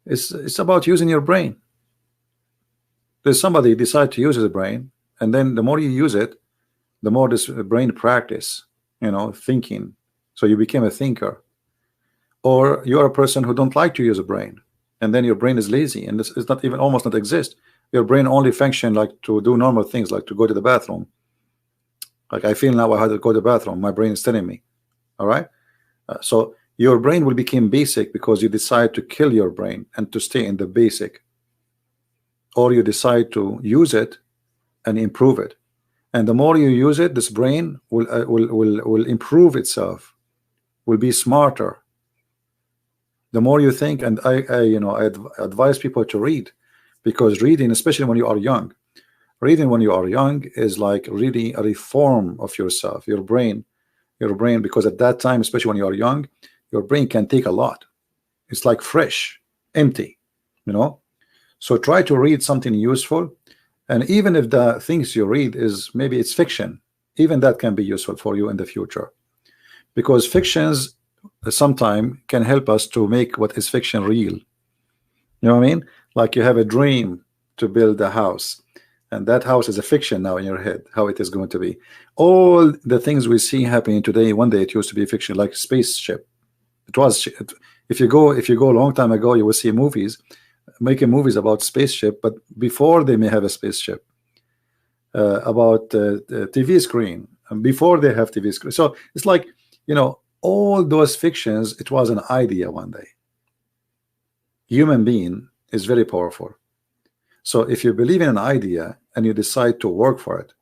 is, it's about using your brain. There's somebody decide to use his brain, and then the more you use it, the more this brain practice, you know, thinking. So you became a thinker. Or you're a person who don't like to use a brain, and then your brain is lazy, and this is not even, almost not exist. Your brain only function like to do normal things, like to go to the bathroom. Like I feel now I had to go to the bathroom, my brain is telling me. All right, so your brain will become basic because you decide to kill your brain and to stay in the basic, or you decide to use it and improve it. And the more you use it, this brain will improve itself, will be smarter. The more you think, and I you know, I advise people to read, because reading, especially when you are young, reading when you are young is like really a reform of yourself, your brain, because at that time, especially when you are young, your brain can take a lot. It's like fresh, empty, you know. So try to read something useful, and even if the things you read is, maybe it's fiction, even that can be useful for you in the future, because fictions sometimes can help us to make what is fiction real. You know what I mean? Like you have a dream to build a house, and that house is a fiction now in your head, how it is going to be. All the things we see happening today, one day it used to be fiction, like spaceship. It was, if you go a long time ago, you will see movies making movies about spaceship, but before they may have a spaceship, about TV screen, and before they have TV screen. So it's like, you know, all those fictions, it was an idea one day. Human being is very powerful. So if you believe in an idea and you decide to work for it,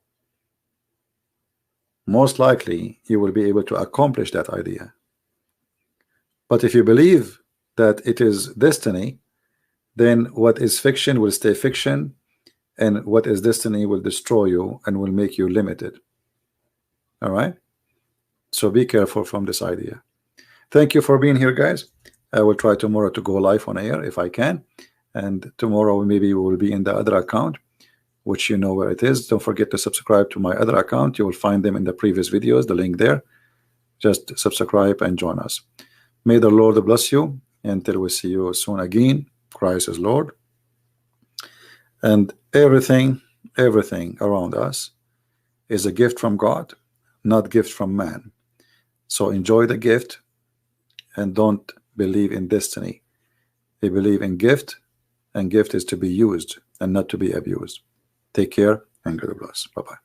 most likely you will be able to accomplish that idea. But if you believe that it is destiny, then what is fiction will stay fiction, and what is destiny will destroy you and will make you limited. All right, so be careful from this idea. Thank you for being here, guys. I will try tomorrow to go live on air if I can, and tomorrow maybe we will be in the other account, which you know where it is. Don't forget to subscribe to my other account. You will find them in the previous videos, the link there. Just subscribe and join us. May the Lord bless you until we see you soon again. Christ is Lord, and everything around us is a gift from God, not gift from man. So enjoy the gift and don't believe in destiny. They believe in gift, and gift is to be used and not to be abused. Take care and God bless. Bye-bye.